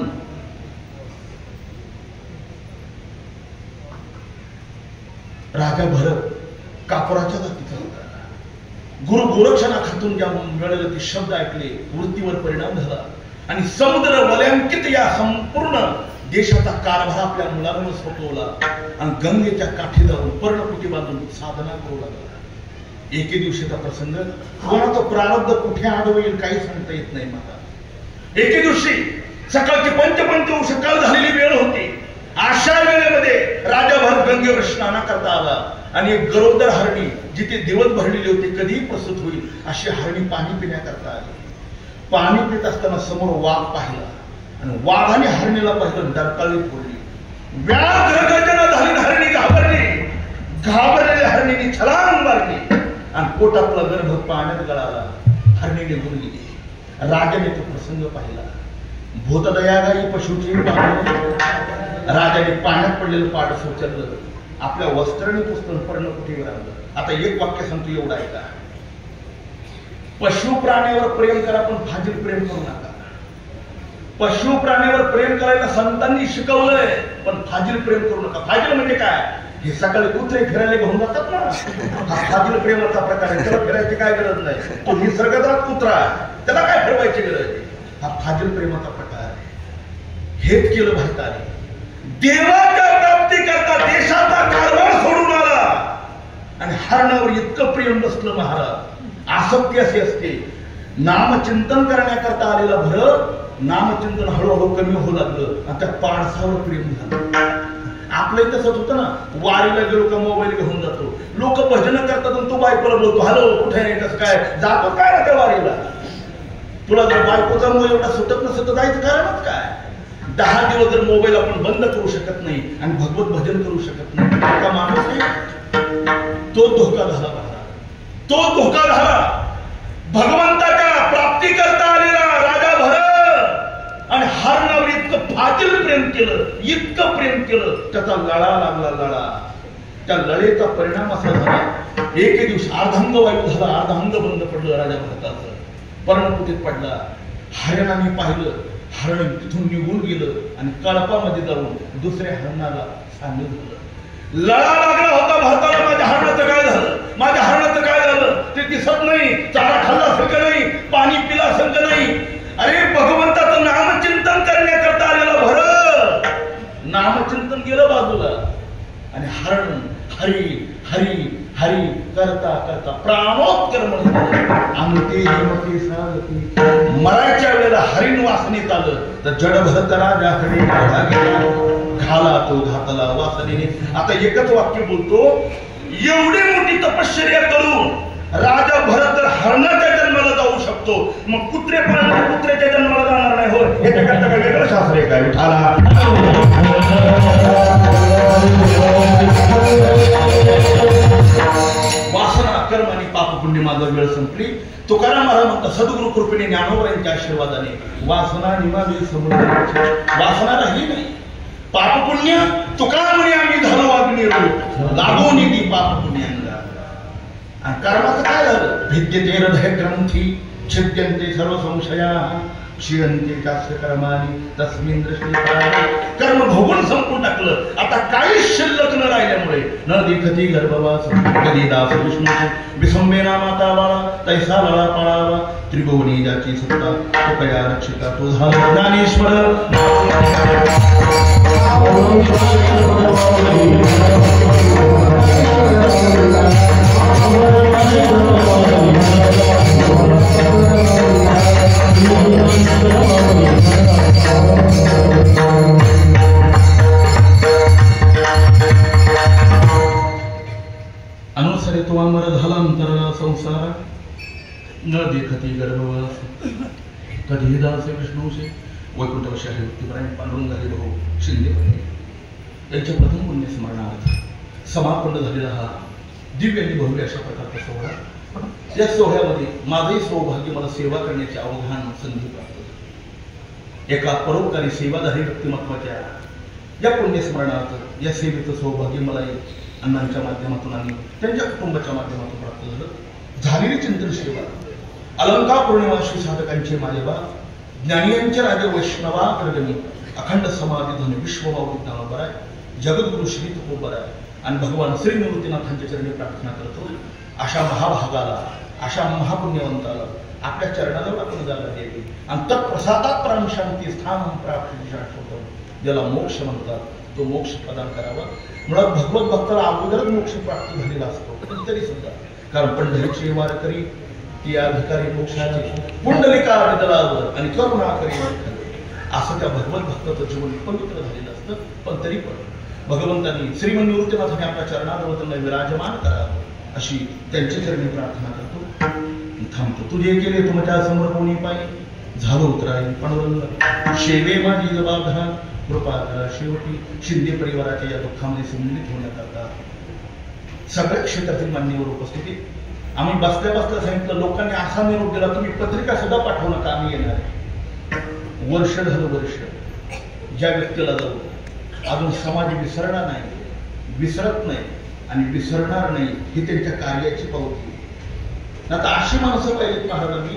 राजा भरत कापुराच्या जातीचा होता. गुरु गोरक्षनाथातून ज्या मिळालेले ते शब्द ऐकले, वृत्तीवर परिणाम झाला आणि समुद्र वलयांकित या संपूर्ण देशाचा कारभार आपल्या मुलांवर सोपवला आणि गंगेच्या काठी जाऊन पर्णकुटी बांधून साधना करू लागला. एके दिवशीचा प्रसंग, कोणाचं प्रारब्ध कुठे आडवेल काही सांगता येत नाही मला. एके दिवशी सकाळची पंचपंच काळ झालेली वेळ होती. अशा वेळेमध्ये राजा भरत गंगेवर स्नान करता आला आणि एक गरोदर हरणी जिथे दिवस भरलेली होती, कधी प्रसूत होईल अशी हरणी पाणी पिण्याकरता आली. पाणी पित असताना समोर वाघ पाहिला आणि वाघाने हरणीला पाहिलं, डरकाळी फोडली. व्याघ्र गर्जना झाली, हरणी घाबरली. घाबरलेल्या हरणीने छलांग मारली आणि पोटातला गर्भ पाण्यात गळाला. हरणी निघून गेली. राजाने तो प्रसंग पाहिला. भूतदयागाई पशुची राजाने पाण्यात पडलेलं पाडस उचललं, आपल्या वस्त्राने पुस्तक पर्णकुटीवर आणलं. आता एक वाक्य सांगतो, एवढं ऐका. पशु प्राण्यावर प्रेम करा पण फाजील प्रेम करू नका. पशु प्राण्यावर प्रेम करायला संतांनी शिकवलंय, पण फाजील प्रेम करू नका. फाजील म्हणजे काय? हे सकाळी कुत्रे फिरायला घेऊन जातात ना, हा फाजील प्रेमाचा प्रकार आहे. त्याला फिरायची काय गरज नाही, तो निसर्गदात कुत्रा, त्याला काय फिरवायची गरज आहे? हा फाजील प्रेमाचा प्रकार आहे. हेच केलं भारताने. देवाच्या प्राप्ती करता देशाचा कारभार सोडून आला आणि हरणावर इतकं प्रेम बसलं महाराज. आसक्ती अशी असते. नामचिंतन करण्याकरता आलेला भरत नामचिंतन हळूहळू कमी होऊ लागलं आणि त्या पाडसावर प्रेम झालं. आपलं तसंच होतं ना, वारीला गेलो का मोबाईल घेऊन जातो, लोक भजन करतात आणि तू बायकोला बोलतो, हॅलो कुठे आहे, कसं काय, जातो काय ना त्या वारीला. तुला जर बायकोचा मोह एवढा सुटत नसेल तर जायचं कारणच काय? 10 दिवस जर मोबाईल आपण बंद करू शकत नाही आणि भगवत भजन करू शकत नाही, का माणूस नाही? तो धोका झाला महाराज, तो धोका झाला. भगवंताच्या प्राप्ती करता आलेला राजा भरत आणि हरणावर इतकं फाजील प्रेम केलं, इतकं प्रेम केलं, त्याचा लळा लागला. लळा, त्या लळेचा परिणाम असा झाला, एके दिवशी अर्धांग वायू झाला, अर्धांग बंद पडलं राजा भरताचं. पर्णकुटीत पडला. हरणाने पाहिलं, हरण तिथून निघून गेलं आणि कळपामध्ये जाऊन दुसऱ्या हरणाला सामील झालं. लळा लागला होता भारताला, माझ्या हरणाचं काय झालं, माझ्या हरणाचं काय झालं, ते दिसत नाही, चारा खाल्ला असेल का नाही, पाणी पिला असेल का नाही. अरे भगवंताचं नामचिंतन करण्याकरता आलेला भरत नामचिंतन गेलं बाजूला आणि हरण हरी हरी हरी करता करता प्राणोत्कर्म आमती हिमती साधती. मरायच्या वेळेला हरिण वासनेत आलं तर जड भरत राजा हरी घाला तो घातला वासनेने. आता एकच वाक्य बोलतो, एवढी मोठी तपश्चर्या करून राजा भरत जर हरणाच्या जन्माला जाऊ शकतो, मग कुत्रे पाळणारे कुत्र्याच्या जन्माला जाणार नाही. हो, हे त्याकरता काय वेगळं शास्त्र आहे काय? विठाला वासना कर्म आणि पाप पुण्य माझा वेळ संपली. तुकाराम महाराज म्हणतात, सद्गुरु कृपेने ज्ञानोबरांच्या आशीर्वादाने वासना निमाली समुद्र, वासना राहिली नाही. पाप पुण्य तुका म्हणे आम्ही झालो अग्निरूप लागून ती पाप पुण्यांना. आणि कर्माचं काय झालं? भिद्यते हृदय ग्रंथी छिद्यन्ते सर्व संशया क्षीयन्ते चास्य कर्माणि तस्मिन् दृष्टी कर्म भोगून संपून टाकलं. आता काहीच शिल्लक न राहिल्यामुळे न देखती गर्भवास कधी दास विष्णूचे विसंबेना माता बाळा तैसा लळा पाळावा त्रिभुवनी ज्याची सत्ता तो कया रक्षिता तो झाला ज्ञानेश्वर. अनुसरे तो अमर झाला अंतरला संसार न देखती गर्भवास कधी दास विष्णूचे वैकुंठवशी आहे भक्तिपरायण पांडुरंगारी भाऊ शिंदे यांच्या प्रथम पुण्य स्मरणार्थ समापन झालेला हा दिव्य आणि भव्य अशा प्रकारचा सोहळा. या सोहळ्यामध्ये माझंही सौभाग्य मला सेवा करण्याची अवघान संधी प्राप्त झाली. एका परोपकारी सेवाधारी व्यक्तिमत्वाच्या या पुण्यस्मरणार्थ या सेवेचं सौभाग्य मला अण्णांच्या माध्यमातून आणि त्यांच्या कुटुंबाच्या माध्यमातून प्राप्त झालं. झालेली चिंतन सेवा अलंकार पौर्णिमाशी साधकांचे माझेबा ज्ञानियांचे राजे वैष्णवाग्रगणी अखंड समाधी धन विश्वमावृत ज्ञानोबराय जगद्गुरु श्री तुकोबराय आणि भगवान श्री निवृत्तीनाथांच्या चरणी प्रार्थना करतो. अशा महाभागाला अशा महापुण्यवंताला आपल्या चरणाजवळ आपण जायला द्यावी आणि तत्प्रसादात प्राणशांती स्थान प्राप्ती शाश्वत ज्याला मोक्ष म्हणतात तो मोक्ष प्रदान करावा. मुळात भगवत भक्ताला अगोदरच मोक्ष प्राप्त झालेला असतो पण तरी सुद्धा कारण पंढरीचे वारकरी ती अधिकारी मोक्षाचे पुंडलिका दलावर आणि करुणा करी असं त्या भगवत भक्ताचं जीवन पवित्र झालेलं असतं. पण तरी पण भगवंतांनी श्रीमन निवृत्तीनाथाने आपल्या चरणाजवळ त्यांना विराजमान करावं अशी त्यांच्या चरणी प्रार्थना करतो. थांबतो. तुझे केले तुमच्या समोर कोणी पायी झालो उतराई पांडुरंग शेवे माझी जबाबदार कृपा करा शेवटी. शिंदे परिवाराच्या या दुःखामध्ये सम्मिलित होण्याकरता सगळ्या क्षेत्रातील मान्यवर उपस्थिती. आम्ही बसल्या बसल्या सांगितलं लोकांनी असा निरोप दिला तुम्ही पत्रिका सुद्धा पाठवू नका आम्ही येणार आहे. वर्ष झालं वर्ष ज्या व्यक्तीला जाऊ अजून समाज विसरणार नाही विसरत नाही आणि विसरणार नाही ही त्यांच्या कार्याची पावती. आता अशी माणसं पाहिजेत महाराजांनी.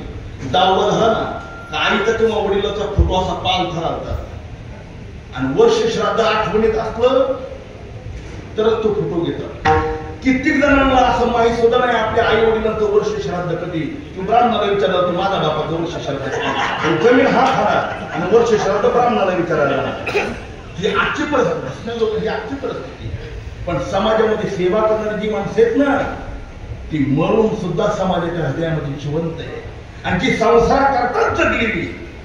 दावा झाला ना आई तर किंवा वडिलाचा फोटो असा पाल ठरवतात आणि वर्ष श्राद्ध आठवणीत असलं तरच तो फोटो घेतात. कित्येक जणांना असं माहीत सुद्धा नाही आपल्या आई वडिलांचं वर्ष श्राद्ध कधी. तू ब्राह्मणाला विचारला तू माझा बापाचं वर्ष श्राद्ध जमीन हा खरा आणि वर्ष श्राद्ध ब्राह्मणाला विचारायला ही आजची परिस्थिती ही आजची परिस्थिती. पण समाजामध्ये सेवा करणारी जी माणसं आहेत ना ती मरून सुद्धा समाजाच्या हृदयामध्ये जिवंत आहे आणि जी संसार करताच जगलेली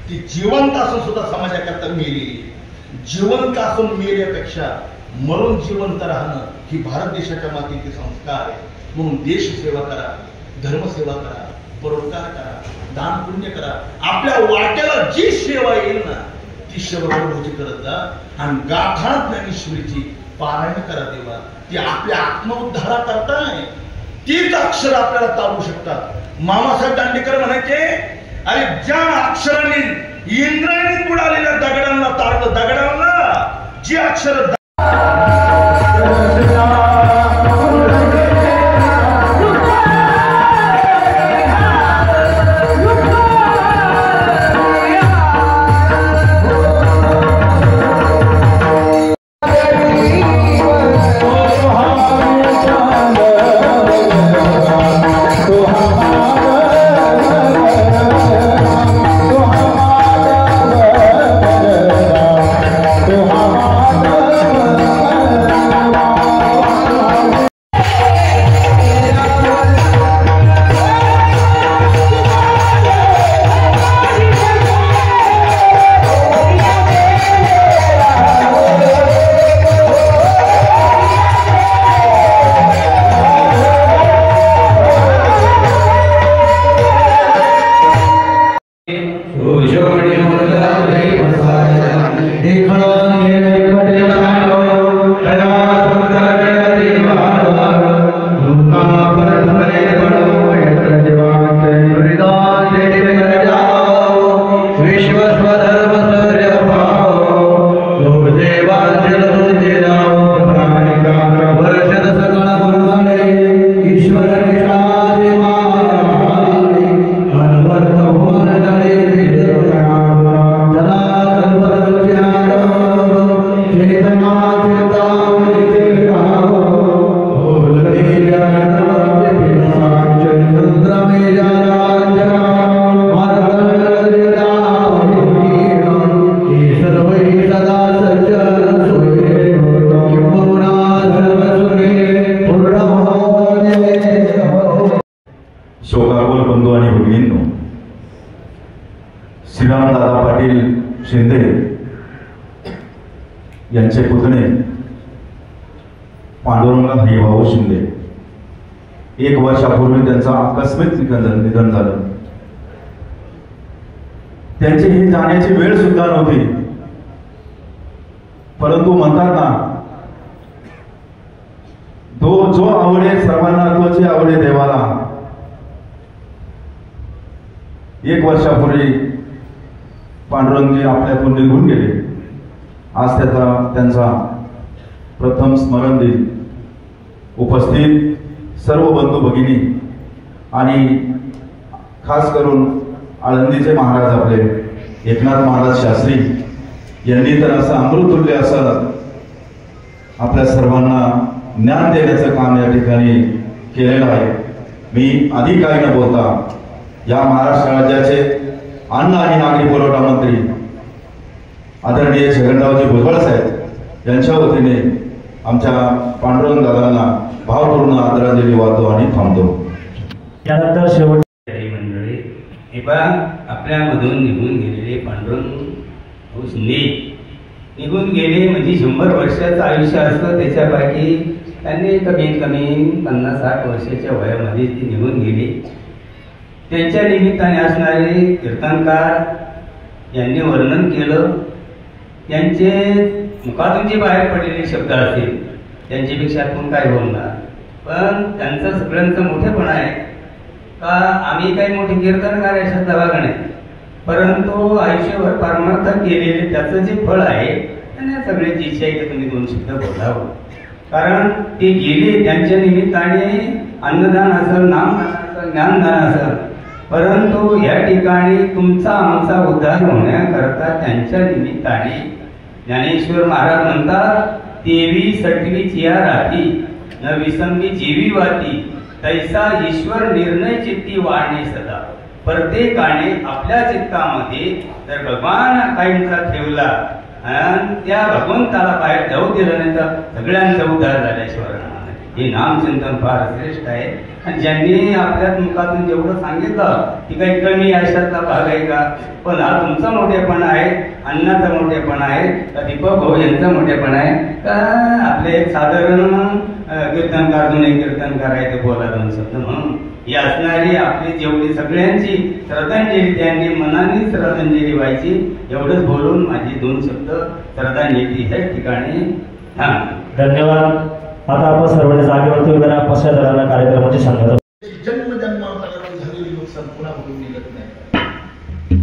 ती जिवंत असून सुद्धा समाजाकरता मेलेली. जिवंत असून मेल्यापेक्षा मरून जिवंत राहणं ही भारत देशाच्या मातीचे संस्कार आहे. म्हणून देश सेवा करा धर्मसेवा करा परोपकार करा दान पुण्य करा. आपल्या वाट्याला जी सेवा येईल ना ती सेवा करत जा आणि गाथा ज्ञानेश्वरीची पारायण करा देवा. ती आपल्या आत्मउद्धारा करताय तीच अक्षर आपल्याला तारू शकतात. मामासाहेब दांडेकर म्हणायचे अरे ज्या अक्षराने इंद्रायणी बुडालेल्या दगडांना तारलं दगडांना जी अक्षर श्रीरामदादा पाटील शिंदे यांचे पुतणे पांडुरंग हरिभाऊ शिंदे 1 वर्षापूर्वी त्यांचं आकस्मिक निधन झालं. त्यांची ही जाण्याची वेळ सुद्धा नव्हती, परंतु म्हणतात ना, जो आवडे सर्वांना तोची आवडे देवाला. 1 वर्षापूर्वी पांडुरंगजी आपल्यातून निघून गेले. आज त्यांचा प्रथम स्मरण दिन. उपस्थित सर्व बंधू भगिनी आणि खास करून आळंदीचे महाराज आपले एकनाथ महाराज शास्त्री यांनी तर असं अमृततुल्य असं आपल्या सर्वांना ज्ञान देण्याचं काम या ठिकाणी केलेलं आहे. मी अधिक काही न बोलता या महाराष्ट्र राज्याचे अन्न आणि नागरी पुरवठा मंत्री आदरणीय छगनरावजी भुजबळ साहेब यांच्या वतीने आमच्या पांडुरंग दादांना भावपूर्ण आदरांजली वाहतो आणि थांबतो. त्यानंतर शेवट मंडळी आपल्यामधून निघून गेलेले पांडुरंग शिंदे निघून गेले म्हणजे 100 वर्षाचं आयुष्य असतं. त्याच्यापैकी त्यांनी कमीत कमी 50-60 वर्षाच्या वयामध्ये ती निघून गेली. त्यांच्या निमित्ताने असणारे कीर्तनकार यांनी वर्णन केलं. त्यांचे मुखातून जे बाहेर पडलेले शब्द असतील त्यांच्यापेक्षा आपण काय बोलणार, पण त्यांचं सगळ्यांचं मोठेपण आहे का आम्ही काही मोठे कीर्तनकार अशा दवाखाने, परंतु आयुष्यभर परमार्थ केलेले त्याचं जे फळ आहे त्यांना सगळ्याची इच्छा आहे की तुम्ही 2 शब्द बोलावं. कारण ते गेले त्यांच्या निमित्ताने अन्नदान असेल, नामदान असेल, ज्ञानदान असेल, परंतु या ठिकाणी तुमचा आमचा उद्धार होण्याकरता त्यांच्या निमित्ताने ज्ञानेश्वर महाराज म्हणतात, देवी सटवी चिया राती न विसंबी जीवी वाती तैसा ईश्वर निर्णय चित्ती वाढणे सदा. प्रत्येकाने आपल्या चित्तामध्ये जर भगवान काहींचा ठेवला आणि त्या भगवंताला बाहेर जाऊ दिलं नाही तर सगळ्यांचा उद्धार झाल्याशिवाय हे नामचिंतन फार श्रेष्ठ आहे. आणि ज्यांनी आपल्या मुखातून जेवढं सांगितलं ती काही कमी आयुष्यातला भाग आहे का, पण हा तुमचा मोठेपणा आहे, अण्णाचा मोठेपणा आहे का, दीपक भाऊ यांचा मोठेपणा आहे का, आपले एक साधारण कीर्तनकार जुने कीर्तनकार आहे ते बोला 2 शब्द म्हणून ही असणारी आपली जेवढी सगळ्यांची श्रद्धांजली त्यांनी मनाने श्रद्धांजली व्हायची. एवढंच बोलून माझी 2 शब्द श्रद्धांजली ह्या ठिकाणी धन्यवाद. आता आपण सर्वांनी जागेवरती उभे राहा. पश्चात कार्यक्रमाची सांगता जन्मजन्मांतराची झालेली नुकसान पुन्हा होऊन निघत नाही,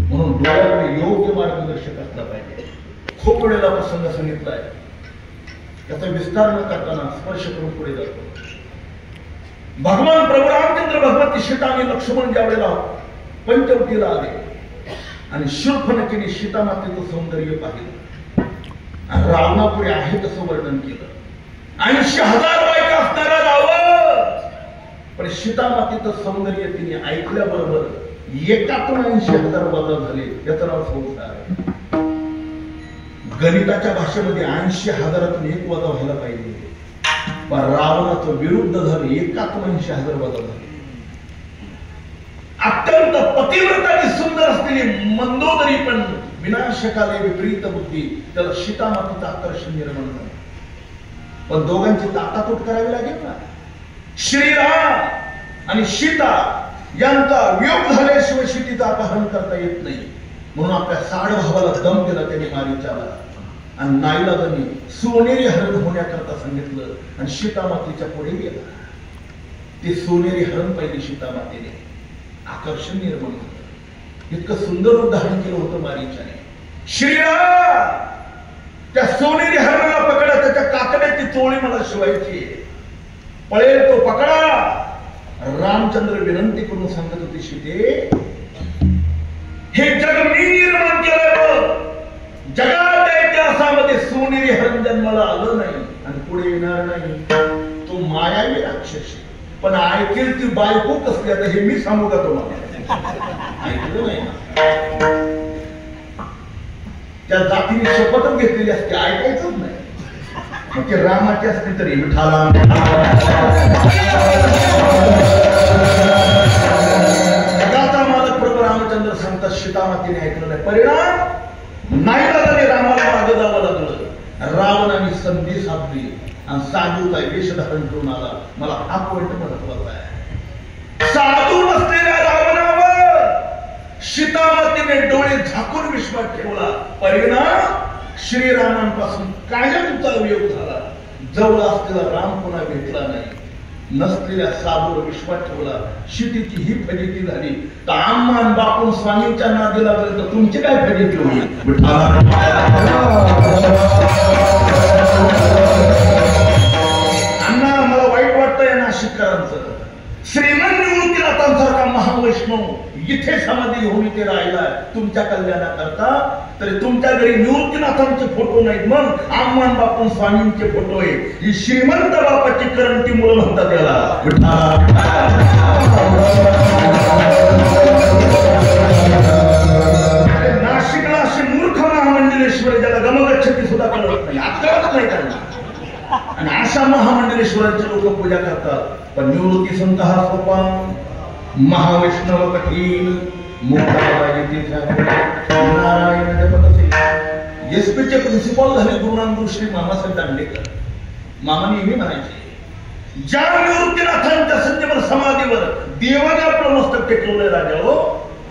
म्हणून डोळ्याकडे योग्य मार्गदर्शक असला पाहिजे. खूप वेळेला प्रसंग सांगितलाय, त्याचा विस्तार न करताना स्पर्श करून पुढे जातो. भगवान प्रभू रामचंद्र भगवती सीता आणि लक्ष्मण ज्या वेळेला पंचवटीला आले आणि शूर्पणखेने सीता मातेचं सौंदर्य पाहिलं, रावणापुढे आहे तसं वर्णन केलं. 80,000 बायका असणारा रावण, पण सीता मातेचं सौंदर्य तिने ऐकल्याबरोबर एकातून 80,000 वजा झाले. याचं नाव संसार. गणिताच्या भाषेमध्ये 80,000तून 1 वजा व्हायला पाहिजे, पण रावणाचं विरुद्ध झालं, एकातून 80,000 वजा झाले. अत्यंत पतिव्रताची सुंदर असलेली मंदोदरी पण विनाशकाले विपरीत बुद्धी, त्याला सीता मातेचं आकर्षण निर्माण झालं. पण दोघांची ताटातूट करावी लागेल ना. श्रीराम आणि सीता यांचा वियोग झाल्याशिवाय सीतेचं अपहरण करता येत नाही, म्हणून आपल्या साडभावाला दम दिला त्यांनी मारीच्याला आणि नाईलाजांनी सोनेरी हरण होण्याकरता सांगितलं आणि सीता मातेच्या पुढे गेला. ते सोनेरी हरण पाहिजे सीता मातेने, आकर्षण निर्माण झालं. इतकं सुंदर उदाहरण केलं होतं मारीच्याने. श्रीराम त्या सोनेरी हरणाला पकडा, त्याच्या काकड्याची चोळी मला शिवायची, पळेल तो पकडा. रामचंद्र विनंती करून सांगत होते, सीते हे जग मी निर्माण केलं, जगाच्या इतिहासामध्ये सोनेरी हरण जन्माला आलं नाही आणि पुढे येणार नाही. तो मायावी राक्षस, पण ऐकेल ती बायको कसली आता हे मी सांगू का तुम्हाला? ऐकलं नाही ना, त्या जातीने शपथच घेतलेली असते, ऐकायचंच नाही. मग ते रामाची असते तरी विठाला जगाचा मालक तर सांगतात सीतामातेने ऐकलं नाही. परिणाम नाही लागले, रामाला मागे जावं लागलं. रावणाने संधी साधली आणि साधूचा वेश धारण करून आला. मला हा पॉइंट महत्वाचा आहे. साधू नसलेल्या रावणावर सीतामातेने डोळे झाकून विश्वास ठेवला. परिणाम श्रीरामांपासून कायमचा वियोग झाला. जवळ असलेला राम पुन्हा भेटला नाही. नसलेल्या साधूवर विश्वास ठेवला. शिटीची ही फजिती झाली तर आम्मान बापून स्वामींच्या नादी लागले तर तुमची काय फजिती होईल? अण्णा मला वाईट वाटतंय नाशिककरांचं. श्रीमंत निवृत्तीनाथांसारखा महावैष्णव इथे समाधी घेऊन इथे राहिला तुमच्या कल्याणाकरता. तरी तुमच्या घरी निवृत्तीनाथांचे फोटो नाहीत, मग आम्मान बापून स्वामींचे फोटो आहे. ही श्रीमंत बापाची करंटी मुळे म्हणतात त्याला. नाशिकला असे मूर्ख महामंडलेश्वर ज्याला गमगच्छती सुद्धा कळत नाही, आत्ताच नाही करणार. आणि अशा महामंडलेश्वरांची लोक पूजा करतात. पण निवृत्ती संत हा सोपा, महावैष्णव कठीण, नारायण जपत असे. एसपीचे प्रिन्सिपल झाले गुरुनानक श्री मामासाहेब दांडेकर. मामा नेहमी म्हणायचे, ज्या निवृत्तीनाथांच्या संजीवन समाधीवर देवाने आपलं मस्तक टेकवलंय राजा हो,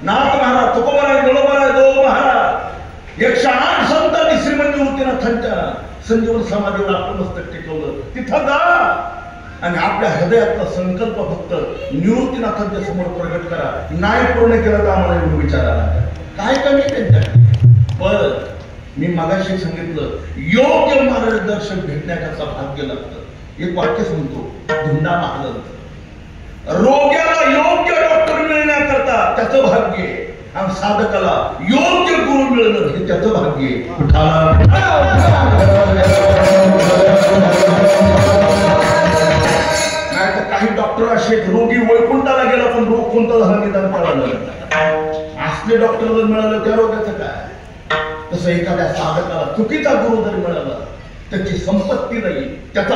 नाथ महाराज, तुकोबाराय, गळोबाराय, देव महाराज, 108 संतांनी श्रीमंत निवृत्तीनाथांच्या संजीवन समाधीवर आपलं मस्तक टेकवलं. तिथं जा आणि आपल्या हृदयातला संकल्प फक्त निवृत्तीनाथांच्या समोर प्रगट करा. नाही पूर्ण केलं तर आम्हाला एवढं विचारायला काय कमी त्यांच्याकडे. पण मी मगाशी सांगितलं, योग्य मार्गदर्शक भेटण्याकरता भाग्य लागतं. एक वाक्य सांगतो धुंडा महाराजांचं, रोग्याला योग्य डॉक्टर मिळण्याकरता त्याचं भाग्य आहे आणि साधकाला योग्य गुरु मिळणं हे त्याचं भाग्य आहे. नाही तर काही डॉक्टर असे रोगी वैकुंठाला गेला पण रोग कोणता झाला निदान कळालं. असले डॉक्टर जर मिळालं त्या रोगाचं काय. तसं एखाद्या साधकाला चुकीचा गुरु जर मिळाला त्याची संपत्ती नाही, त्याचा